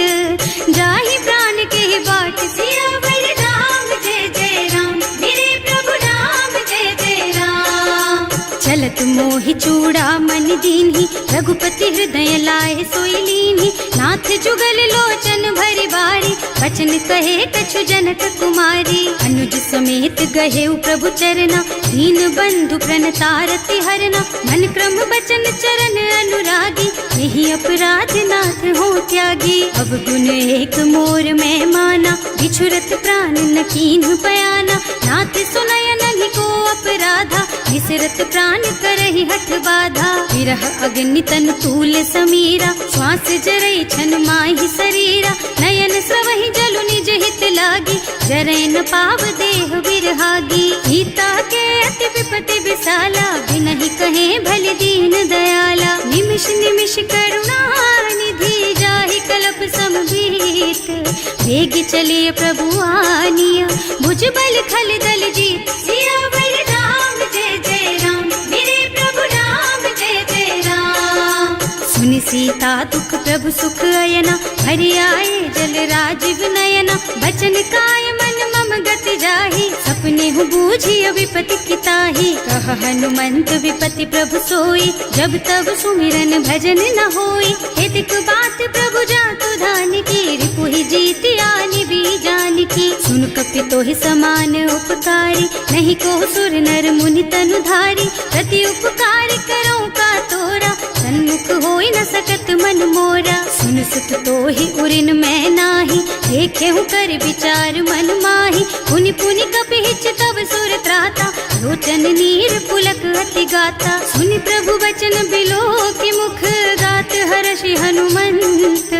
जाहि प्राण के बाट। सियावर राम जय जय राम, मेरे प्रभु राम जय जय राम। चलत मोहि चूड़ामणि दीन्ही, रघुपति हृदय लाए सोई लीन्ही। नाथ जुगल लोचन भरि बारी, बचन कहे कछु जनक कुमारी। अनुज समेत गहेउ प्रभु चरना, दीन बंधु प्रणतारति हरना। मन क्रम बचन चरण अनुरागी, यही अपराध नाथ हो त्यागी। अब गुण एक मोर मैं माना, बिछुरत प्राण न कीन्ह बयाना। नाथ सुनयन किन्हीं को अपराधा, विसरत प्राण करहि हठ बाधा। विरह अग्नि तन तूल समीरा, श्वास जरई छन माहि शरीरा। नयन स्रवहि जलु निज हित लागी, जरै न पाव देह बिरहागी। गीता के अति विपति विशाला, बिनहि कहे भल दीन दयाला। निमिष निमिष करुणा निधि, जाहि कल्प समभीत। वेग चलिए प्रभु आनिया, भुज बल खल दल जीत। सियावर राम जय जय राम, मेरे प्रभु राम जय जय राम। सुनि सीता दुख प्रभु सुख अयना, हरि आए जल राजीव नयना। बचन काय मन मम गति जाहि, सपने हूँ बूझिय विपति किताहि। कह हनुमंत विपति प्रभु सोई, जब तब सुमिरन भजन न होई। हेतिक बात प्रभु जातु धान की, रिपुहि जीति आनि बीजान की। सुन कपि तोहि समान उपकारी, नहीं को सुर नर मुनि तनु धारी। प्रति उपकार करो का तोरा, सन्मुख होई न सकत मन मोरा। सुन सुत तोहि उरिन मैं नाही, देखे हूँ कर विचार मन माही। पुनि पुनि कपि हिच तब सुर त्राता, लोचन नीर पुलक अति गाता। सुनि प्रभु बचन बिलो की मुख, गात हर्षि हनुमंत।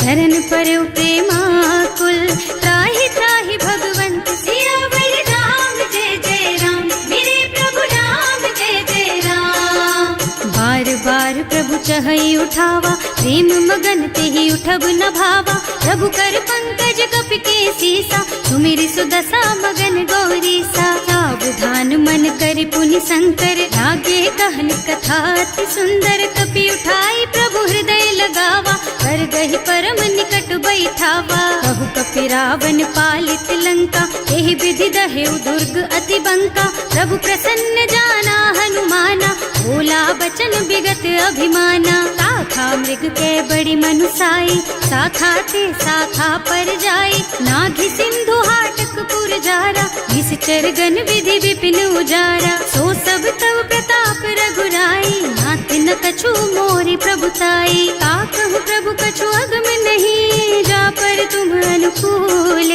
चरण परउ प्रेमाकुल, त्राहि त्राहि भगवंत। सियावर राम जय जय राम, मेरे प्रभु राम जय जय राम। बार बार प्रभु चहई उठावा, प्रेम मगन तेहि उठब न भावा। प्रभु कर पंकज कपि के सीसा, सुमिरि सुदशा मगन गौरीसा। सावधान मन करि पुनि शंकर, लागे कहन कथा अति सुंदर। कपि उठाई प्रभु हृदय लगावा, कर गहि परम निकट बैठावा। कहु कपि रावण पालित लंका, एहि विधि दहेउ दुर्ग अति बंका। प्रभु प्रसन्न जाना हनुमाना, बोला बचन विगत अभिमाना। शाखा मृग के बड़ी मनुसाई, शाखा ते शाखा पर जाई। नाघि सिंधु हाटक पुर जारा, निश्चर गण विधि विपिन उजारा। सो सब तव प्रताप रघुराई, नाथ न कछु मोरि प्रभुताई। का कहु प्रभु कछु अगम नहीं, जा पर तुम अनुकूल।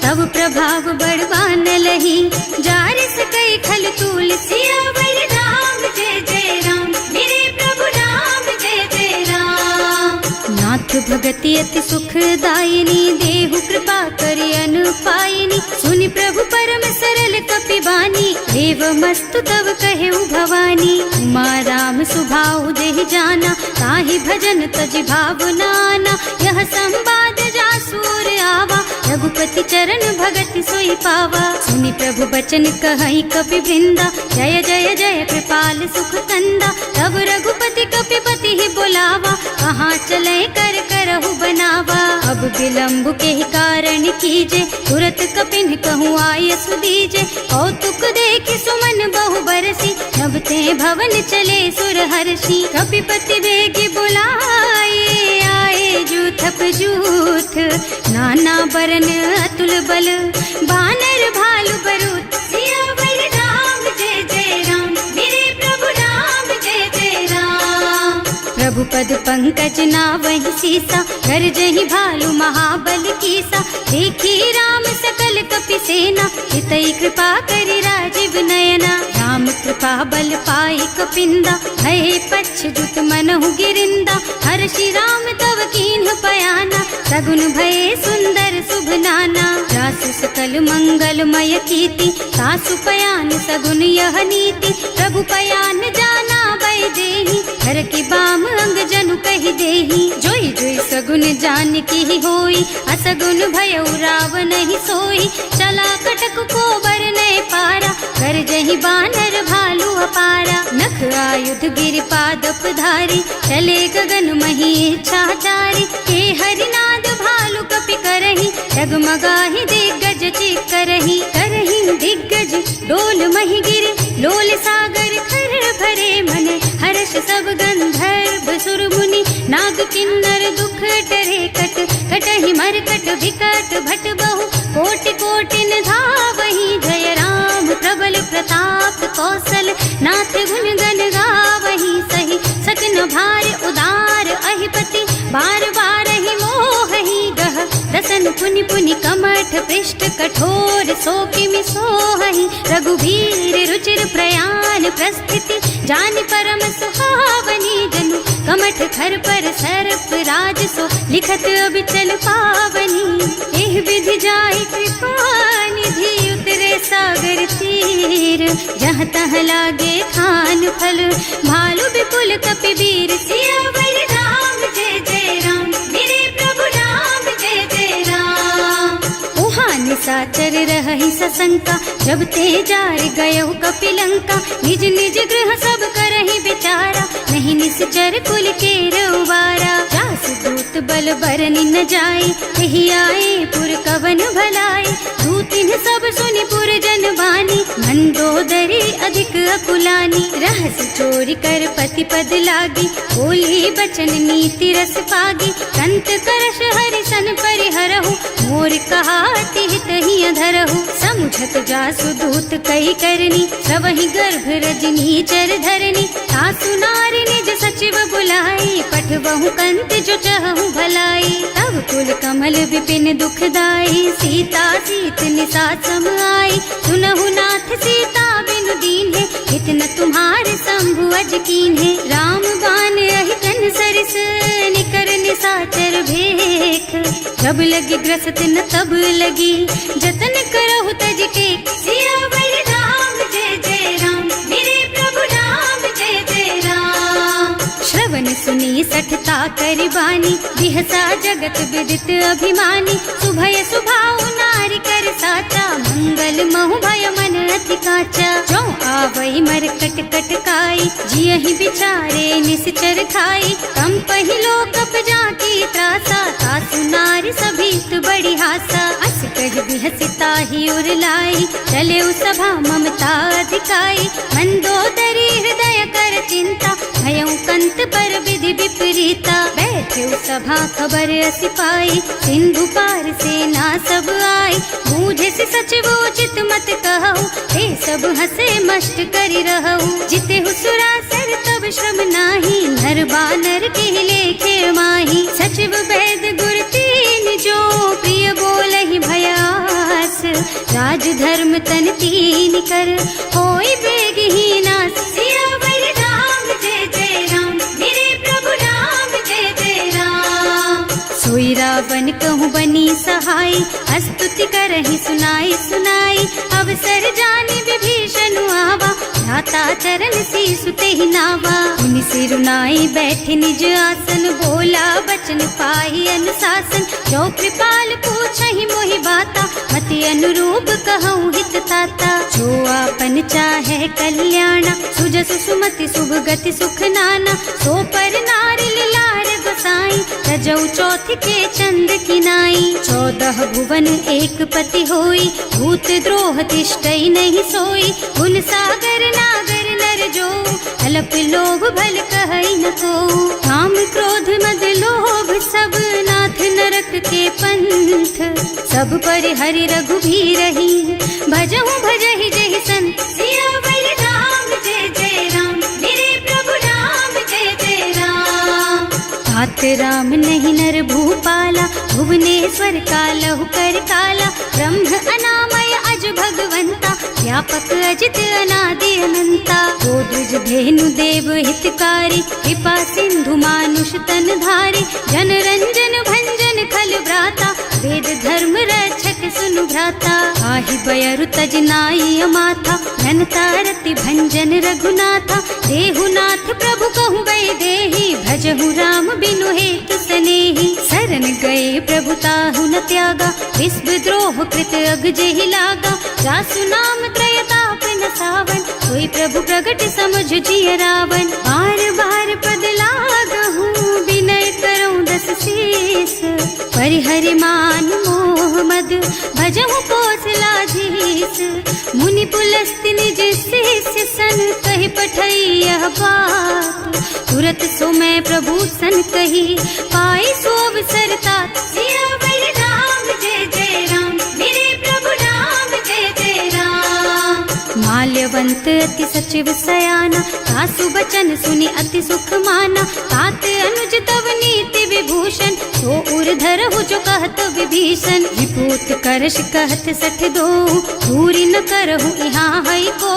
तब प्रभाव बड़वान लही, जार सकई खल तूल। सियावर राम जय जय राम, मेरे प्रभु राम जय जय राम। नाथ भगति अति सुखदायिनी, देहु कृपा करि अनुपायिनी। सुनि प्रभु परम सरल कपि बानी, देव मस्तु तव कहेउ भवानी। उमा राम सुभाउ देहि जाना, ताहि भजन तजि भावनाना। यह संवाद जासुर आवा, रघुपति चरण भगति सोई पावा। सुनि प्रभु बचन कहई कपि वृंदा, जय जय जय कृपाल सुख कंदा। तब रघुपति कपि पति ही बोलावा, कहाँ चले कर करहु बनावा। अब विलम्ब के कारण कीजे, तुरत कपिन कहूँ आय सुदीजे। कौतुक देखि सुमन बहु बरसी, नभ ते भवन चले सुर हर्षि। कपिपति बेगी बुलाए, आए जूथप जूथ। नाना बरन अतुल बल, बानर भालु बरूथ। सियावर राम जय जय राम, मेरे प्रभु राम जय जय राम। प्रभु पद पंकज नावहि सीसा, गरजहि भालु महाबल कीसा। देखी राम सकल कपि सेना, हितई कृपा करि राजीव नयना। राम कृपा बल पाई कपिंदा, भय पच्छ्युत मनहु गिरिंदा। हर्षि राम तव कीन्ह पयाना, सगुन भये सुंदर शुभ नाना। जासु सकल मंगलमय कीर्ति, सासु पयान सगुन यह नीति। प्रभु पयान जाना बै देहि, हर की बाम अंग जनु कहि देहि। जोई जोई सगुन जान की होई, असगुन भयउ रावण ही सोई। चला कटक को बरनै पारा, कर जहि बानर भालु अपारा। नख आयुध गिरि पादप धारी, चले गगन मही इच्छाचारी। के हरिनाद भालु कपि करहि, डगमगाहि दिग्गज चित करहि। करहि दिग्गज डोल मही गिरि, लोल सागर खर भरे मन। हर्ष सब गंधर्व सुर मुनि, नाग किन्नर दुख टरे कट। कटहि मरकट विकट भट बहु, कोटि कोटिन धावहि। जय राम प्रबल प्रताप कौशल, नाथ गुण गण गावहि। सही सकन भार उदार अहिपति, बार बार ही मोहि गह दसन पुनि पुनि कमठ पृष्ठ कठोर सो किमि सोहहि रघुवीर रुचिर प्रयाण प्रस्थिति जानि परम सुहावनी जनु कमठ खर पर सर्प राज सो लिखत अबिचल पावनी एह विधि जाहि कृपा निधि उतरे सागर तीर जहाँ तहाँ लागे खान फल भालु विपुल कपिवीर सियावर राम जय जय राम मेरे प्रभु राम जय जय राम। उहाँ निशाचर रहहि सशंका जब ते जार गयो कपिलंका निज निज गृह सब करहि विचारा नहीं निश्चर कुल के उबारा जास दूत बल बरनि न जाई यही आए पुर कवन भलाई दूतिन सब सुनि पुर जन बानी मंदोदरी अधिक अकुलानी रहस चोरी कर पति पद लागी बोली बचन नीति रस पागी कंत करश हरि सन परिहरहु मोर कहाति हित ही अधरहु समुझत जासु दूत कही करनी सवहि गर्भ रजनी चर धरनी सासु नारी निज सचिव बुलाई पठवहु कंत जो चहु भलाई तब कुल कमल विपिन दुखदाई सीता सीत निसात सम आई सुनहु नाथ सीता बिनु दीन है इतना तुम्हारे शंभु अज कीन है राम बान अहितन सरिस निकर निसाचर भेख जब लगी ग्रसत न तब लगी जतन करहु तज के सियावर राम जय जय राम मेरे प्रभु राम जय जय राम। श्रवण सुनी सठता करिबानी बिहसा जगत विदित अभिमानी सुभय सुभाउ नारी कर साचा मंगल महु भय मन अति काचा जो आवई मरकट कटकाई जियहि बिचारे निश्चर खाई कम पहिलो कप जाकी त्रासा सासु नारी सभीत बड़ी हासा अस कह बिहसिता ही उर लाई चले सभा ममता अधिकाई मंदोदरी हृदय कर चिंता भयउ कंत पर विधि विपरीता बैठे सभा खबर असी पाई सिंधु पार सेना सब आई बूझे से सचिव उचित मत कहु हे सब हंसे मस्त करि रहु जिते हुसुरासर तब श्रम नाही नर बानर के लेखे माही सचिव वैद गुर तीन जो प्रिय बोलहि भयास राज धर्म तन तीन कर होई बेगहीना सियावर राम जय जय राम मेरे प्रभु राम जय जय राम। सोई रावण कहूँ बनी सहाय स्तुति करहि सुनाई सुनाई अवसर जानी विभीषण आवा भ्राता चरण शीसु तेहि नावा मुनि सिरुनाई बैठे निज आसन बोला बचन पाई अनुशासन जो कृपाल पूछहि मोहि बाता मति अनुरूप कहूँ हित ताता जो आपन चाहे कल्याणा सुजस सुमति शुभ गति सुख नाना सो पर नारी लार गोसाई रजौ चौथ के चंद किनाई 14 भुवन एक पति होई भूत द्रोह तिष्ठई नहीं सोई गुण सागर नागर नर जो अल्प लोभ भल कहई न को काम क्रोध मद लोभ सब नाथ नरक के पंथ सब पर हरि रघुबीर रही भजहु भजहि जहि सन सियावर राम जय जय राम मेरे प्रभु राम जय जय राम। तात राम नहीं नर भूपाला भुवनेश्वर कालहु कर काला ब्रह्म अनामय अज भगवंता व्यापक अजित अनादि अनंता गोद्विज धेनु देव हितकारी कृपा सिंधु मानुष तन धारी जन रंजन भंजन खल भ्राता वेद धर्म रक्षक सुनु भ्राता आहि बयरु तज नाई अमाथा घनता रति भंजन रघुनाथा देहुनाथ प्रभु कहु गए देहि भजहु राम बिनु हेतु सनेहि शरण गए प्रभु ताहु न त्यागा विश्व द्रोह कृत अग जेहि लागा जासु नाम त्रयताप न सावन कोई प्रभु प्रगट समझ जिय रावण बार बार पद लागहु विनय करऊं दस शीस परिहरि मान मोह मद भजहु कौशलाधीश मुनि पुलस्त्य निज शिष्य सन कहि पठई यह बात तुरत सो मैं प्रभु सन कही पाई सो अवसर तात सियावर राम जय जय राम मेरे प्रभु राम जय जय राम। माल्यवंत अति सचिव सयाना सासु बचन सुनि अति सुख माना तात अनुज तव नीति विभूषण सो उर धरहु गयऊ जो कहत विभीषण, विपूत करश कहत सठ दो, दूरी न करहु यहाँ है को,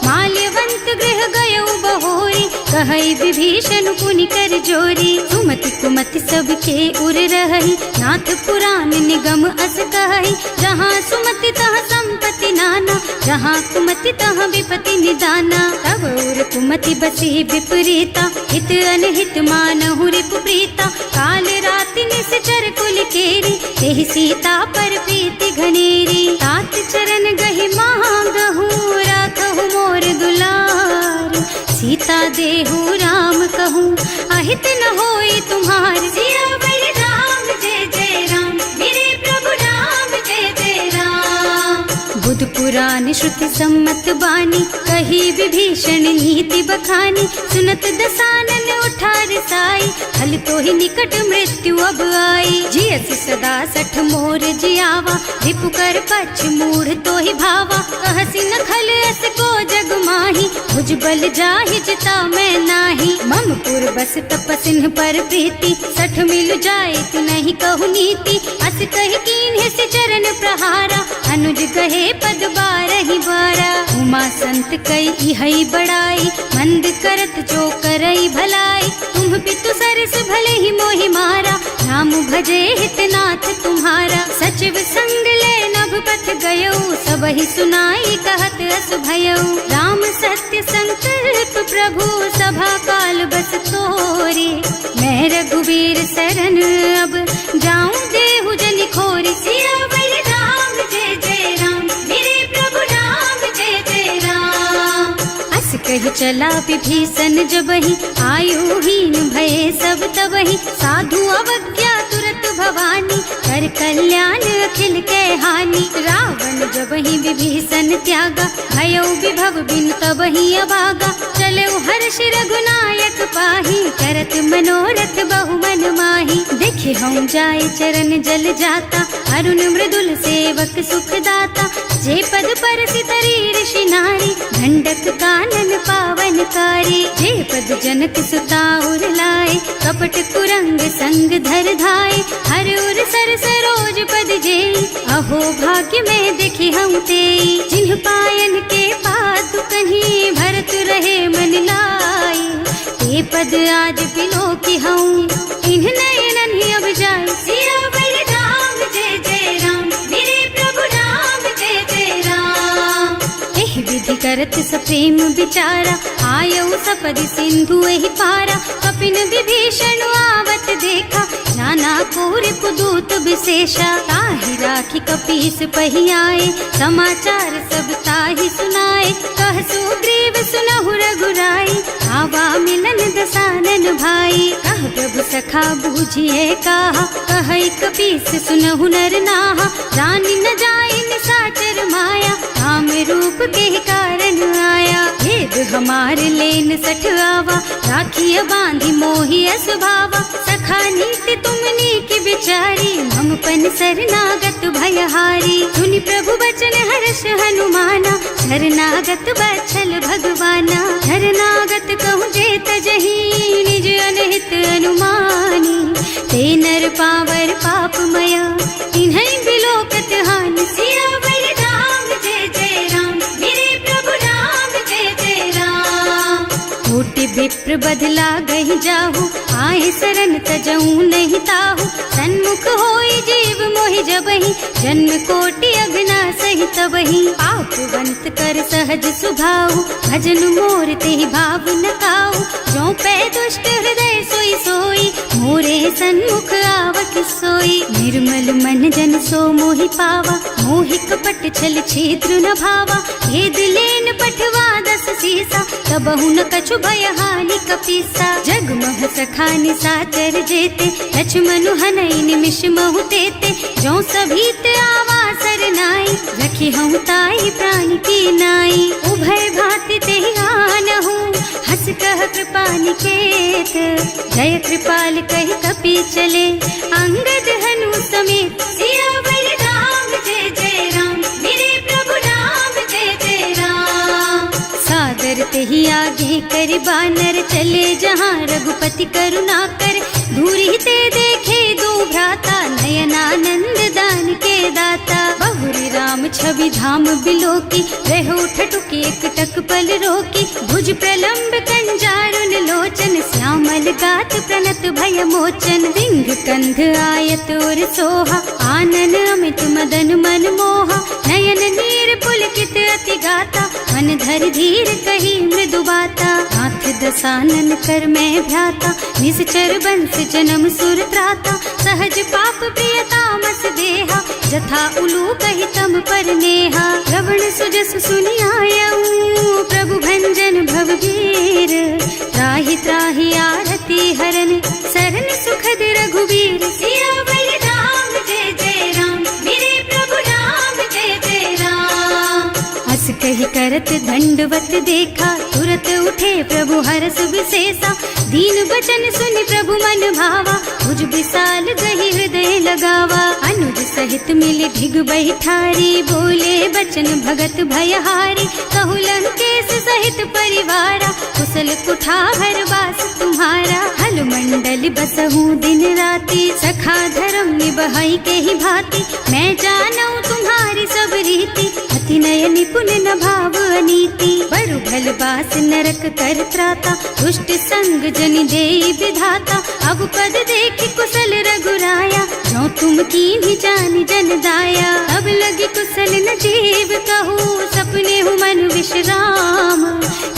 माल्यवंत गृह गयऊ बहोरी, कहई विभीषण पुनि कर जोरी, सुमति कुमति सबके उर रही, नाथ पुराण निगम अस कहई, जहाँ सुमति तहाँ संपत्ति नाना, जहाँ कुमति तहाँ विपत्ति निदाना, तब उर कुमति बसी विपरीता, हित अनहित मानहु रिपु प्रीता, काल राति निश्चर कुल केरी, तेहि सीता पर प्रीति घनेरी, तात चरण गहि मांगहु, राखहु मोर दुलार, सीता देहु राम कहूँ, अहित न होई तुम्हार, सियावर राम जय जय राम, मेरे प्रभु राम जय जय राम। बुध पुराण श्रुति सम्मत बानी, कही विभीषण नीति बखानी, सुनत दसानन उठा रसाई, हल तो ही निकट मृत्यु अब आई, जियस सदा सठ मोर जियावा, रिपु कर पछ मूढ़ तो ही भावा, कहसी न खल अस को जग माही, भुज बल जाहि जिता मैं नाही, मम पुर बस तपसिन पर प्रीति, सठ मिल जाए तु नहीं कहु नीति, अस कहि कीन्हे से चरण प्रहारा, अनुज कहे पद बारहि बारा, उमा संत कई इहई बड़ाई, मंद करत जो करई भलाई, तुम पितु सरस भले ही मोहि मारा, नाम भजे हितनाथ तुम्हारा, सचिव संग ले नभ पथ गयऊ, सबहि सुनाई कहत अस भयऊ, राम सत्य संकल्प प्रभु सभा काल बस तोरे, मैं रघुवीर शरण अब जाऊं देहु जनि खोरी, सियावर राम जय जय राम, मेरे प्रभु राम जय जय राम। अस कहि चला विभीषण जबहि, आयुहीन भये सब तबहि, साधु अवज्ञा तुरत भवानी, कर कल्याण अखिल के हानि, रावण जबहि विभीषण त्यागा, भयो विभव बिनु तबहि अभागा, चलऊ हर्ष रघुनायक पाही, करत मनोरथ बहु मन माही, देखे हम जाए चरण जल जाता, अरुण मृदुल सेवक सुख दाता, जे पद पर सितरी ऋषि नारी, दंडक कानन पावन कारी, जे पद जनक सुता उर लाए, कपट कुरंग संग धर धाए, हर उर सर सरोज पद जेई, अहो भाग्य में देखी हम तेई, जिन्ह पायन के पादु कहीं भरत रहे मन लाई, ते पद आज बिलो की हूँ, इन्ह नयनन ही अब जाए, सियावर राम जय जय राम, मेरे प्रभु राम जय जय राम। एहि विधि करत सप्रेम विचारा, आयऊ सपदि सिंधु एहि पारा, कपिन विभीषण आवत देखा, नाना कोरि पुदूत विशेषा, ताहि राखी कपीस पहि आए, समाचार सब ताहि सुनाए, कह सुग्रीव सुनहु रघुराई, आवा मिलन दसानन भाई, कह प्रभु सखा बूझिए कहा, कहई कपीस सुनहु नर नाहा, जानि न जाए निशाचर माया, राम रूप के कारण आया, भेद हमार लेन सठ आवा, राखिय बांधि मोहि असभावा, सखा नीति तुमनी की बिचारी, हम पन शरणागत भयहारी, सुनि प्रभु बचन हर्ष हनुमाना, शरणागत बछल भगवाना, शरणागत कहूँ जे तजहि, निज अनहित अनुमानी, ते नर पावर पापमया, तिन्है बिलोकत हानि, सियावर राम जय जय राम, मेरे प्रभु राम जय जय राम। कोटि विप्र बदला गहि जाहु, आए शरण तजऊ नहीं ताहु, सन्मुख होई जीव मोहि जबहि, जन्म कोटि अगना सहि तबहि, पापवंत कर सहज सुभाऊ, भजन मोर तेहि भाव न काऊ, जो पै दुष्ट हृदय सोई सोई, मोरे सन्मुख आवत सोई, निर्मल मन जन सो मोहि पावा, मोहि कपट छल छिद्र न भावा, भेद लेन पठवा दस सीसा, तबहु न कछु भय हानि कपीसा, जगमह सखा निशाचर जेते, लक्ष्मण हनई निमिष महु तेते, जो सभीत आवा सरनाई, रखी हूँ ताई प्राण की नाई, उभय भांति तेहि आनहु, हस कह कृपा निकेत, जय कृपाल कहि कपि चले, अंगद हनु समेत, सियावर राम जय जय राम, मेरे प्रभु राम जय जय राम। सादर तेहि आगे कर बानर चले, जहाँ रघुपति करुणा कर, दूरी ते देखे दो भ्राता, नयनानंद दान के दाता। बहुरी राम छवि धाम बिलोकी, रहो ठटुकी एक टक पल रोकी। भुज प्रलंब कंजारुन लोचन, श्यामल गात प्रणत भय मोचन। रिंग कंध आयत और सोहा, आनन अमित मदन मन मोहा। नयन नीर पुलकित अति गाता, मन धर धीर कही मृदु बाता। हाथ दसानन कर मैं भ्राता, निश्चर बंस जन्म सुर त्राता। सहज पाप प्रिय तामस देहा, जथा उलू कही तम पर नेहा। श्रवण सुजस सुनि आयऊ, प्रभु भंजन भवभीर। त्राहि त्राहि आरती हरन, सरन सुखद रघुबीर। सियावर राम जय जय राम, मेरे प्रभु राम जय जय राम। हस कही करत दंडवत देखा, तुरत उठे प्रभु हरस विशेषा। दीन बचन सुनि प्रभु मन भावा, भुज विशाल गही हृदय लगावा। अनुज सहित मिले ढिग बैठारी, बोले बचन भगत भयहारी। कहु लंकेश सहित परिवारा, कुशल कुठार वास तुम्हारा। हल मंडल बसहु दिन राति, सखा धर्म निबहाई के ही भांति। मैं जानऊ तुम्हारी सब रीति, अति नय निपुण न भाव अनीति। बरु भल बास नरक कर त्राता, दुष्ट संग जनि देई विधाता। अब पद देखि कुशल रघुराया, जो तुम कीन्ही जानि जन दाया। अब लगी कुशल न जीव कहूँ, सपने हूँ मन विश्राम।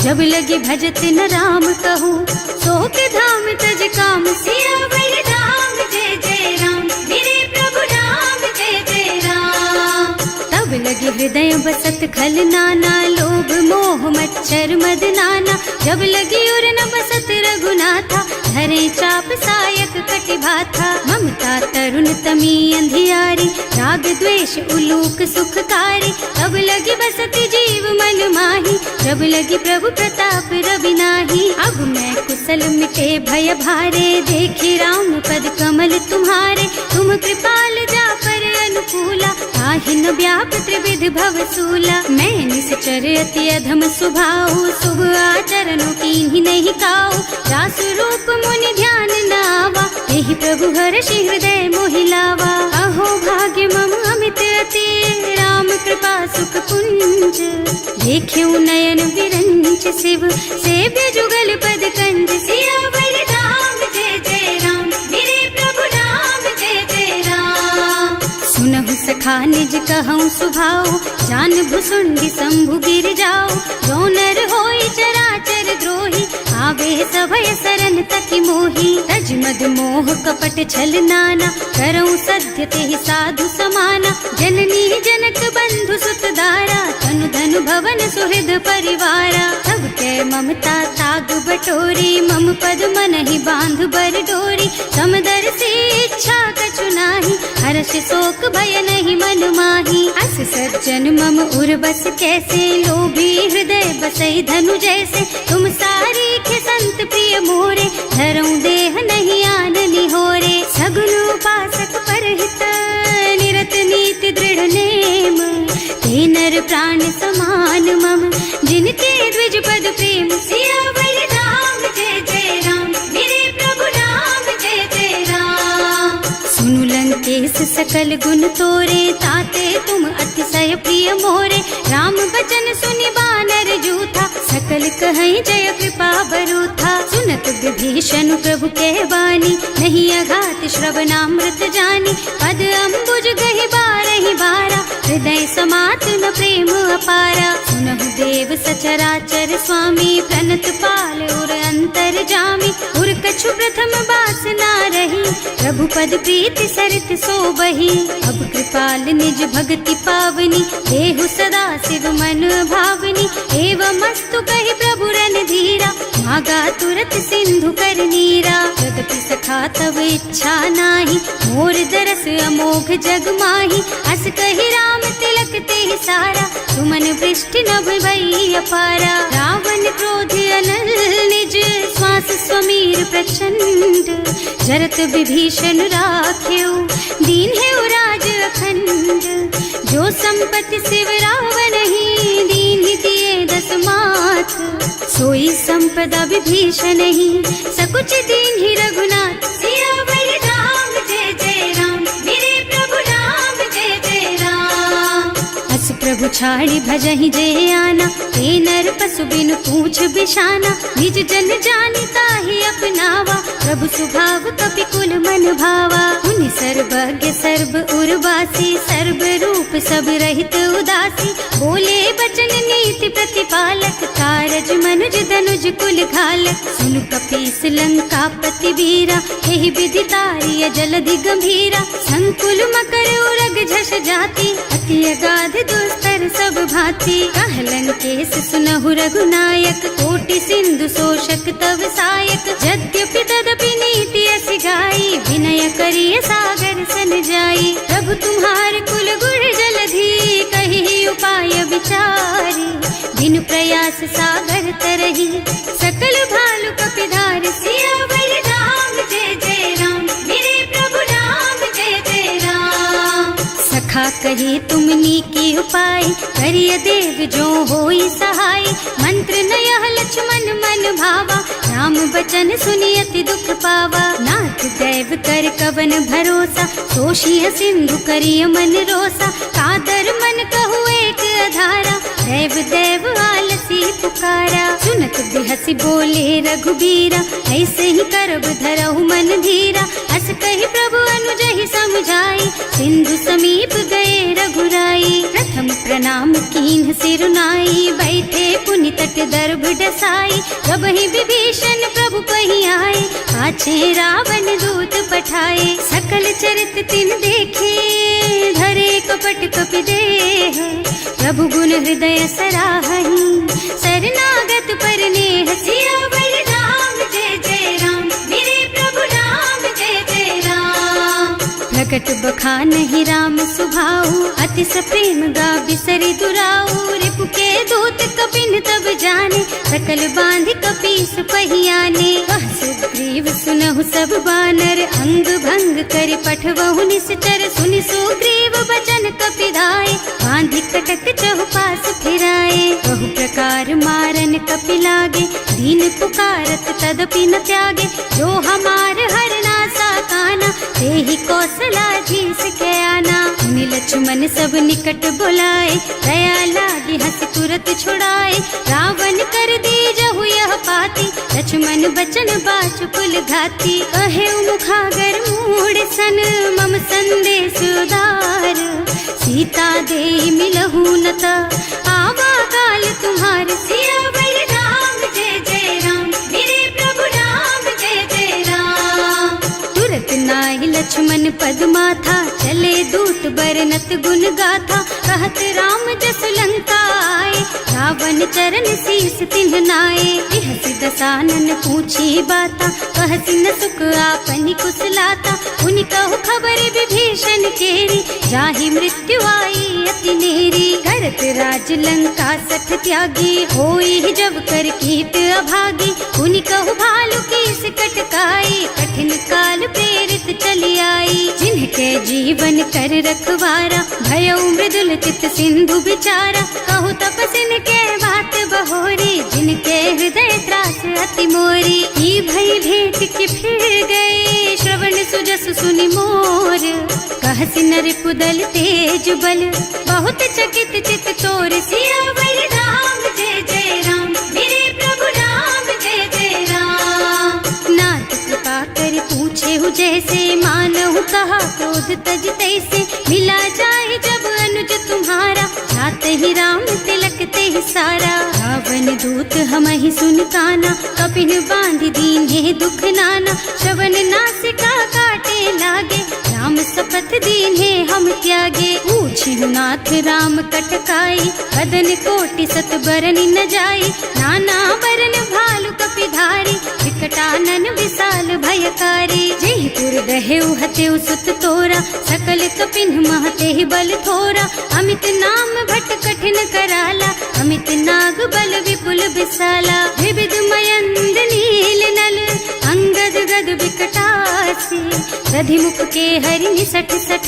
जब लगे भजत न राम कहूँ, सो के धाम तज काम। सियावर राम जय जय राम, मेरे प्रभु राम जय जय राम। तब लगे हृदय बसत खल नाना, लोभ मोह मच्छर मद नाना। जब लगी उर न बसत रघुनाथा, धरे चाप सायक कटि भाथा। ममता तरुण तमी अंधियारी, राग द्वेष उलूक सुखकारी। तब लगी बसती जीव मन माही, जब लगी प्रभु प्रताप रवि नाही। अब मैं कुशल मिटे भय भारे, देखी राम पद कमल तुम्हारे। तुम कृपाल जा पर अनुकूला, ताहि न व्याप त्रिविध भव सूला। मैं निश्चर अति अधम स्वभाव, शुभ आचरणों कीन्ही नहीं काऊ। रास रूप मुनि ध्यान नावा, यही प्रभु हर्षि हृदय मोहिलावा। अहो भाग्य मम अमित अति, राम कृपा सुख पुंज। देख्यऊ नयन विरंच शिव, सेव्य जुगल पद कंज। सियावर राम जय जय राम, मेरे प्रभु राम जय जय राम। सुनहु सखा निज कहऊँ सुभाऊ, जान भुसुंडी शंभु गिर जाओ। जो नर होई चराचर द्रोही, आवे सभय सरन तकी मोही। तज मद मोह कपट छल नाना, करऊँ सत्य तेहि साधु समाना। जननी जनक बंधु सुत दारा, तनु धनु भवन सुहृद परिवारा। सब के ममता ताग बटोरी, मम पद मनहि बांध बर डोरी। समदर्शी इच्छा कछु नाही, हर्ष शोक भय नहीं मन माही। अस सज्जन मम उर बस कैसे, लोभी हृदय बसई धनु जैसे। तुम सारी खे संत प्रिय मोरे, धरऊँ देह नहीं आन निहोरे। सगुन उपासक परहित, निरत नीति दृढ़ नेम। ते नर प्राण समान मम, जिनके द्विज पद प्रेम। सियावर राम जय जय राम, मेरे प्रभु राम जय जय राम। सुनु लंकेश सकल गुण तोरे, ताते तुम अतिशय प्रिय मोरे। राम बचन सुनि बानर जूथा, सकल कहई जय कृपा बरूथा। सुनत विभीषण प्रभु के बानी, नहीं अघात श्रवणामृत जानी। पद अम्बुज गहि बारहि बारा, हृदय समात न प्रेम अपारा। सुनहु देव सचराचर स्वामी, प्रणत पाल उर अंतर जामी। उर कछु प्रथम बासना रही, प्रभु पद प्रीति सरित सोबही। अब कृपाल निज भक्ति पावनी, देहु सदा शिव मन भावनी। एवं मस्तु कहि प्रभु रन धीरा, मागा तुरत सिंधु कर नीरा। यद्यपि सखा तब इच्छा नाही, मोर दरस अमोघ जग माही। अस कहि राम तिलक तेहि सारा, तुमन वृष्टि नभ भई अपारा। रावण क्रोध अनल निज, श्वास स्वमीर प्रचंड। जरत विभीषण राख्यो, दीन है राज अखंड। जो संपत्ति शिव रावण ही, दीन दिए दस माथ। सोई संपदा विभीषण ही, सकुच दीन ही रघुनाथ। सियावर राम जय जय प्रभु छाड़ी भजहि जे आना, ते नर पशु बिनु पूछ बिशाना, निज जन जानि ताहि अपनावा, प्रभु स्वभाव कपि कुल मन भावा। उनि सर्वज्ञ सर्व उर्वासी, सर्व रूप सब रहित उदासी, बोले बचन नीति प्रतिपालक, कारज मनुज धनुज कुल घालक। सुनु कपीस लंका पति वीरा, एहि विधि तारिय जलधि गंभीरा, संकुल मकर उरग झष जाति, अति अगाध दुस्तर सब भांति। कहलन केस सुनहु रघुनायक, कोटि सिंधु शोषक तव सायक, यद्यपि तदपि नीति अस गाई, विनय करिय सागर सन जाई। प्रभु तुम्हार कुल गुण जलधि, कहि उपाय विचारी, बिनु प्रयास सागर तरही, सकल भालु कपिधार। सियावर राम जय जय राम, मेरे प्रभु राम जय जय राम। सखा कही तुमनी की उपाय, करिय देव जो होई सहाय। मंत्र नयह लक्ष्मण मन भावा, राम बचन सुनि अति दुख पावा। नाथ दैव कर कवन भरोसा, सोषिय सिंधु करिय मन रोसा। कादर मन कहु एक अधारा, देव देव आलसी पुकारा। सुनत बिहसी बोले रघुबीरा, ऐसे ही करब धरहु मन धीरा। हस कहि प्रभु अनुजहि समझाई, सिंधु समीप गए रघुराई। प्रथम प्रणाम कीन्ह सिरुनाई, बैठे पुनि तट दर्भ डसाई। प्रभहि विभीषण प्रभु पहि आए, पाछे रावण दूत पठाए। सकल चरित तिन देखे, धरे कपट कपि देह। प्रभु गुण हृदय सराहहि, शरणागत पर नेह। सियावर राम जय जय राम, मेरे प्रभु राम जय जय राम। प्रकट बखानहि राम सुभाऊ, अति सप्रेम गा बिसरि दुराऊ। रिपु के दूत कपिन तब जाने, सकल बांधि कपीस पहि आने। वह सुग्रीव सुनहु सब बानर, अंग भंग करि पठवहु निश्चर। सुनि सुग्रीव बचन कपिधाय, बांधि कटक चहुपास फिराए। बहु प्रकार मारन कपि लागे, दीन पुकारत तदपि न त्यागे। जो हमार हरनासा काना, तेहि कौशलाधीश के आना। मुनि लक्ष्मण सब निकट बुलाए, दया लागी हंस तुरत छुड़ाए। रावण कर दीजहु यह पाती, लक्ष्मण बचन बाचु कुल घाती। कहे मुखागर मूढ़ सन, मम संदेश उदार। सीता दे मिलहु न ता, आवा काल तुम्हार। सियावर राम जय जय राम, मेरे प्रभु राम जय जय राम। तुरत नाहि लक्ष्मण पद माथा, चले दूत बरनत गुण गाथा। कहत राम जस लंका आए, रावण चरण शीस तिन्ह नाए। बिहसि दसानन पूछी बाता, कहसि न सुख आपनि कुशलाता। उनि कहु खबर विभीषण केरी, जाहि मृत्यु आई अति नेरी। करत राज लंका सठ त्यागी, होई जब कर कीट अभागी। उनि कहु भालु कीस कटकाई, कठिन काल प्रेरित चली आई। जिनके जीवन कर रखवारा, भयउ मृदुल चित सिंधु बिचारा। कहु तपसिन के बात बहोरी, जिनके हृदय त्रास अति मोरी। ई भई भेंट के फिर गए, श्रवण सुजस सुनि मोर। कहसि नर कुदल तेज बल, बहुत चकित चित तोर। सियावर राम जय जय राम, मेरे प्रभु राम जय जय राम। नाथ कृपा कर पूछे हु जैसे, मानहु कहा क्रोध तज तैसे। मिला जाए जब अनुज तुम्हारा, जाते ही राम तिलक ते सारा। रावण दूत हमहि सुन काना, कपिन बांधि दीन्हे दुख नाना। श्रवण नासिका काटे लागे, राम शपथ दीन्हे हम त्यागे। पूछिहु नाथ राम कटकाई, बदन कोटि सत बरन न जाई। नाना बरन भालु कपिधारी, विकटानन विशाल भयकारी। जेहि पुर दहेउ हतेउ सुत तोरा, सकल कपिन महते बल थोरा। अमित नाम भट कठिन कराला, अमित नाग बल विपुल विशाला। विविध मयंद नील नल, अंगद गद विकटासी। दधिमुख के हरि निसठ सठ,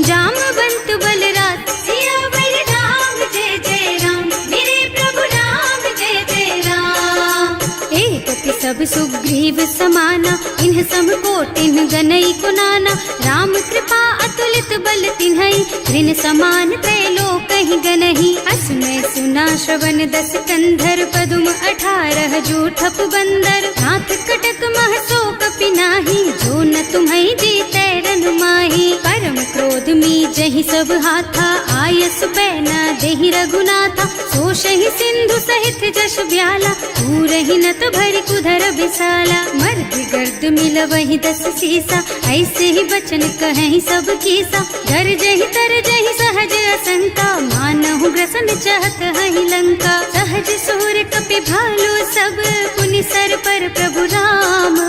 जामवंत बलराज। सियावर राम जय जय राम, मेरे प्रभु राम जय जय राम। एक कपि सब सुग्रीव समाना, इन्ह सम कोटिन गनई को नाना। राम कृपा अतु अतुलित बल तिन्हई, ऋण समान त्रैलोक ही गनहि। असमय सुना श्रवण 10 कंधर, पदुम 18 जूठप बंदर। नाथ कटक महसो कपि नाही, जो न तुम्हई जीतै रन माही। परम क्रोध मी जहि सब हाथा, आयस बैना देहि रघुनाथा। सोषहि सिंधु सहित जश ब्याला, पूरहि नत भरि कुधर बिसाला। मर्द गर्द मिलवहि 10 सीसा, ऐसे ही बचन कहहि सब कीसा। गरजहि तरजहि सहज असंका, मानहु ग्रसन चाहत हहि लंका। सहज सुर कपि भालु सब, पुनि सर पर प्रभु राम।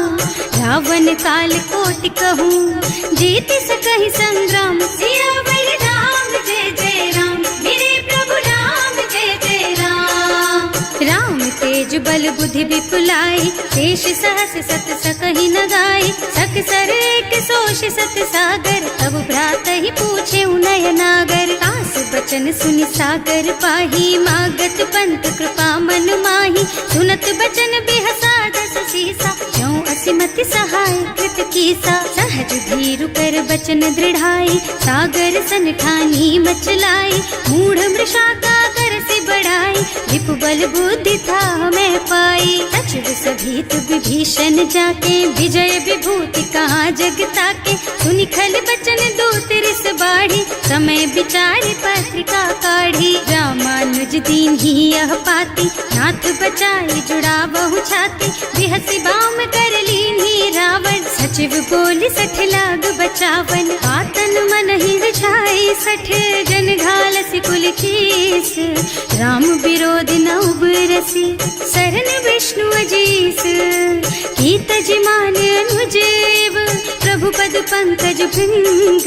रावण काल कोटि कहूँ, जीत सकहि संग्राम। सियावर राम जय जय राम, मेरे प्रभु राम जय जय राम। राम तेज बल बुद्धि विपुलाई, शेष सहस सत सकहि न गाई। सकसर एक सोष सत सागर, तब भ्रात ही पूछे नयन नागर। आस बचन सुनि सागर पाही, मागत पंत कृपा मन माही। सुनत बचन बिहसा 10 सीसा, ज्यों असिमति सहाय कृत कीसा। सहज धीरु कर बचन दृढ़ाई, सागर सन ठानी मचलाई। मूढ़ मृषा का कर से बढ़ाई, विपु बल बुद्धि था मैं पाई। सचिव सभीत विभीषण जाके, विजय विभूति कहाँ जगता के। सुनि खल बचन दूत रिस बाढ़ी, समय विचारि पत्रिका काढ़ी। रामानुज दीन ही यह पाती, नाथ बचाई जुड़ा बहु छाती। बिहसी बाम कर लीन्ही रावण, सचिव बोली 60 लाग बचावन। आतन मन ही रिझाई 60, जन घालसी कुल कीस। राम विरोध न उबरसी, सरन विष्णु अजीस। कीत जिमान अनुजेव, प्रभु पद पंकज भृंग।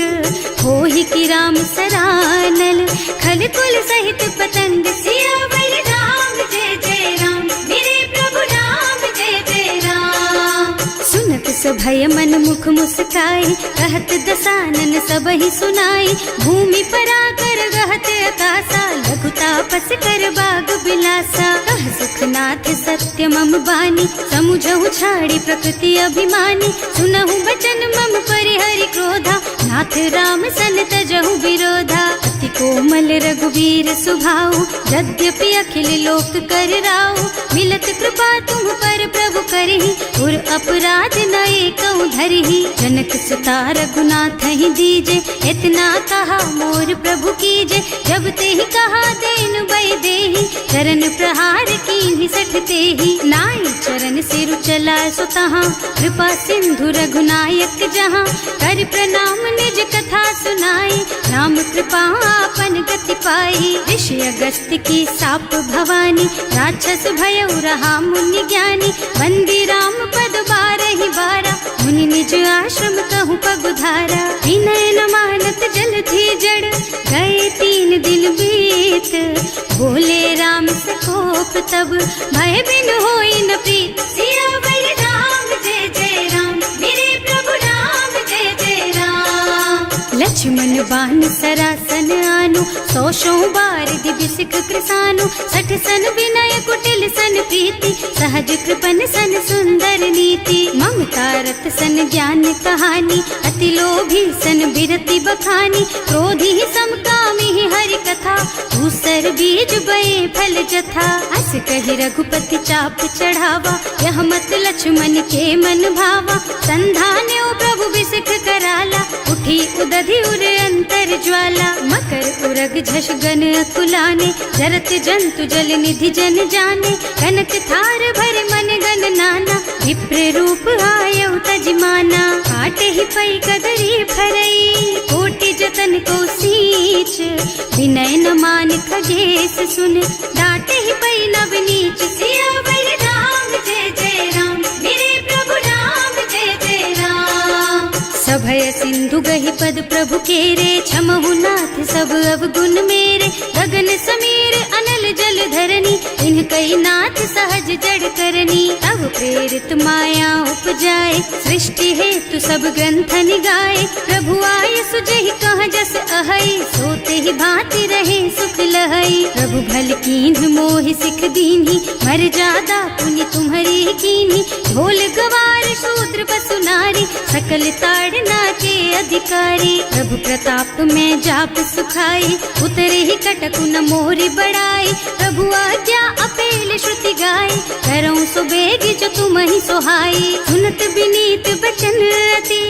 होहि की राम सरानल, खल कुल सहित पतंग। सियावर राम जय जय राम, मेरे प्रभु राम जय जय राम। सुनत सभय मन मुख मुस्काई, कहत दसानन सबहि सुनाई। भूमि पराकर गहत आकाशा, लघु तापस कर बाग बिलासा। कह सुखनाथ सत्य मम बानी, समुझहु छाड़ी प्रकृति अभिमानी। सुनहु बचन मम परिहरि क्रोधा, नाथ राम सन तजहु विरोधा। अति कोमल रघुवीर सुभाऊ, यद्यपि अखिल लोक कर राऊ। मिलत कृपा तुम पर प्रभु करहि, उर अपराध न एकौ धरहि। जनक सुता रघुनाथ ही दीजे, इतना कहा मोर प्रभु कीजे। जब ते ही कहा देन बई देहि, चरण प्रहार कीन्हि 60 तेहि। नाई चरण सिरु चला सुतहाँ, कृपा सिंधु रघुनायक जहाँ। कर प्रणाम निज कथा सुनाई, राम कृपा आपन गति पाई। ऋषि अगस्त्य की साप भवानी, राक्षस भयउ रहा मुनि ज्ञानी। बंदी राम पद 12 बारा, मुनि निज आश्रम कहूँ पगुधारा। विनय न मानत जल थी जड़, गए 3 दिन बीत। बोले राम सकोप तब, भय बिन होई न प्रीत। सियावर राम जय जय राम, मेरे प्रभु राम जय जय राम। लक्ष्मण बान सरासन आनु, 100 बार दिव्य सिख कृसानु। 60 सन विनय कुटिल सन प्रीति, सहज कृपन सन सुंदर नीति। ममता रत सन ज्ञान कहानी, अति लोभी सन बिरति बखानी। क्रोधी समकामी हरि कथा, दूसर बीज बये फल जथा। अस कहि रघुपति चाप चढ़ावा, यह मत लक्ष्मण के मन भावा। संधान्यो प्रभु बिसिख कराला, उठी उदधि उर अंतर ज्वाला। मकर उरग झष गन अकुलाने, जरत जंतु जल निधि जन जाने। कनक थार भर मन गन नाना, विप्र रूप आयउ तजमाना। काटे ही पई कदरी फरई, कोटि जतन को सींच। विनय न मान खगेश सुन, डांटे ही पई नव नीच। सियावर राम जय जय राम, मेरे प्रभु राम जय जय राम। सभय सिंधु गहि पद प्रभु केरे, क्षमहु नाथ सब अवगुण मेरे। गगन समीर अनल जल धरनी, इन्ह कई नाथ सहज जड़ करनी। तब प्रेरित माया उपजाए, सृष्टि हेतु सब ग्रंथन गाए। प्रभु आय सुजहि कह जस अहै, सोते ही भांति रहे सुख लहै। प्रभु भल कीन्ह मोहि सिख दीन्ही, मर्यादा पुनि तुम्हरी कीन्ही। ढोल गवार शूद्र बसु नारी, सकल ताड़ना के अधिकारी। प्रभु प्रताप में जाप सुखाई, उतरे ही कटक न मोरी बढ़ाई। प्रभु आज्ञा अपेल श्रुति गाई, करऊं सो बेगी जो तुम ही सोहाई। सुनत विनीत बचन अति,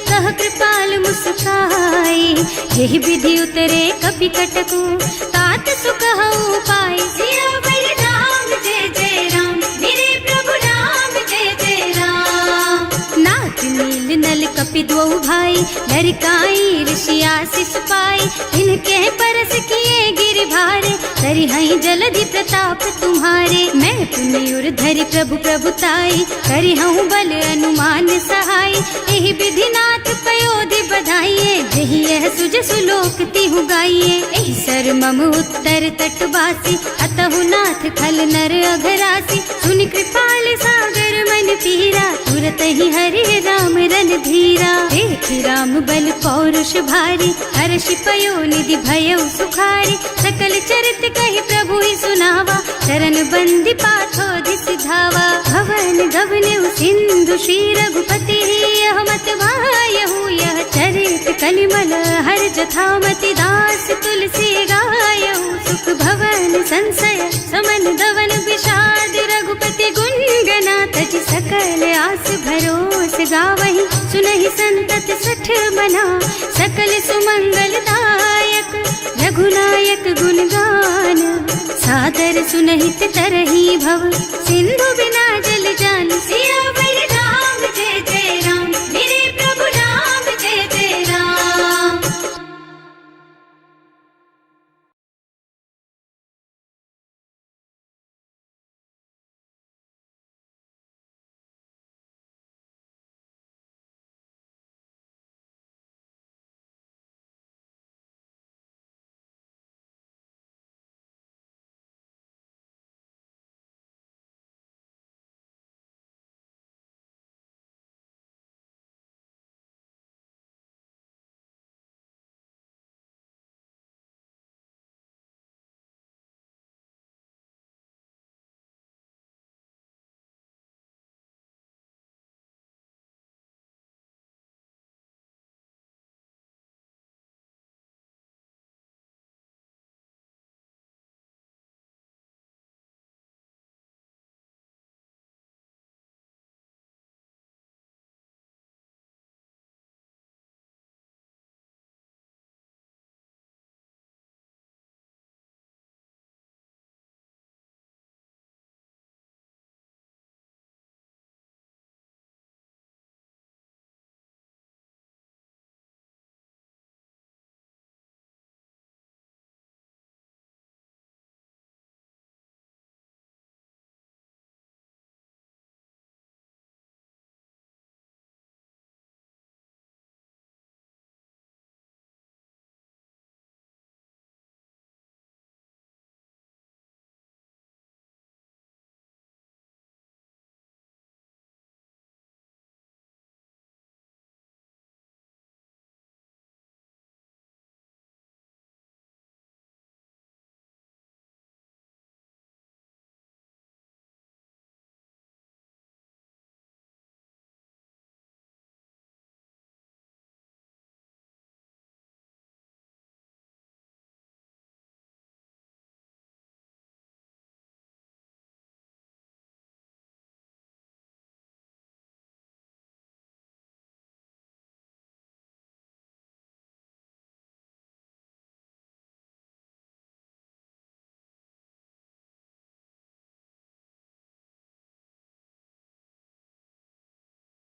कह कृपाल मुस्काई। यही विधि उतरे कपि कटकु, तात सुख हऊ पाई। सियावर राम जय जय राम, मेरे प्रभु राम जय जय राम। नाथ नील नल कपि दो भाई, लरिकाई ऋषि आशीष पाई। इनके परस किए गिर भारे, तरि हई जलधि प्रताप तुम्हारे। मैं पुण्य उर धरि प्रभु प्रभुताई, करि हूँ बल अनुमान सहाय। यही विधि नाथ पयोधि बधाइए, यही यह सुज सुलोक तिहु गाइए। एहि सर मम उत्तर तटवासी, अतहु नाथ खल नर अघरासी। सुनि कृपाल सागर मन पीरा, तुरत ही हरि राम रन धीरा। देखि राम बल पौरुष भारी, हर्षि पयो निधि भयउ सुखारी। सकल चरित कहि प्रभु ही सुनावा, चरण बंदी पाथोधि सिधावा। भवन गगन सिंधु श्री रघुपति, यह मत वायहु यह चरित कलिमल हर जथामति। दास तुलसी गायहु, सुख भवन संशय समन दवन विषाद। रघुपति गुण गना तज सकल आस भरोस गावहि। सुनहि संतत सठ मना, सकल सुमंगल दायक। रघुनायक गुण गान, सादर सुनहित तरही भव। सिंधु बिना जल जान, सिया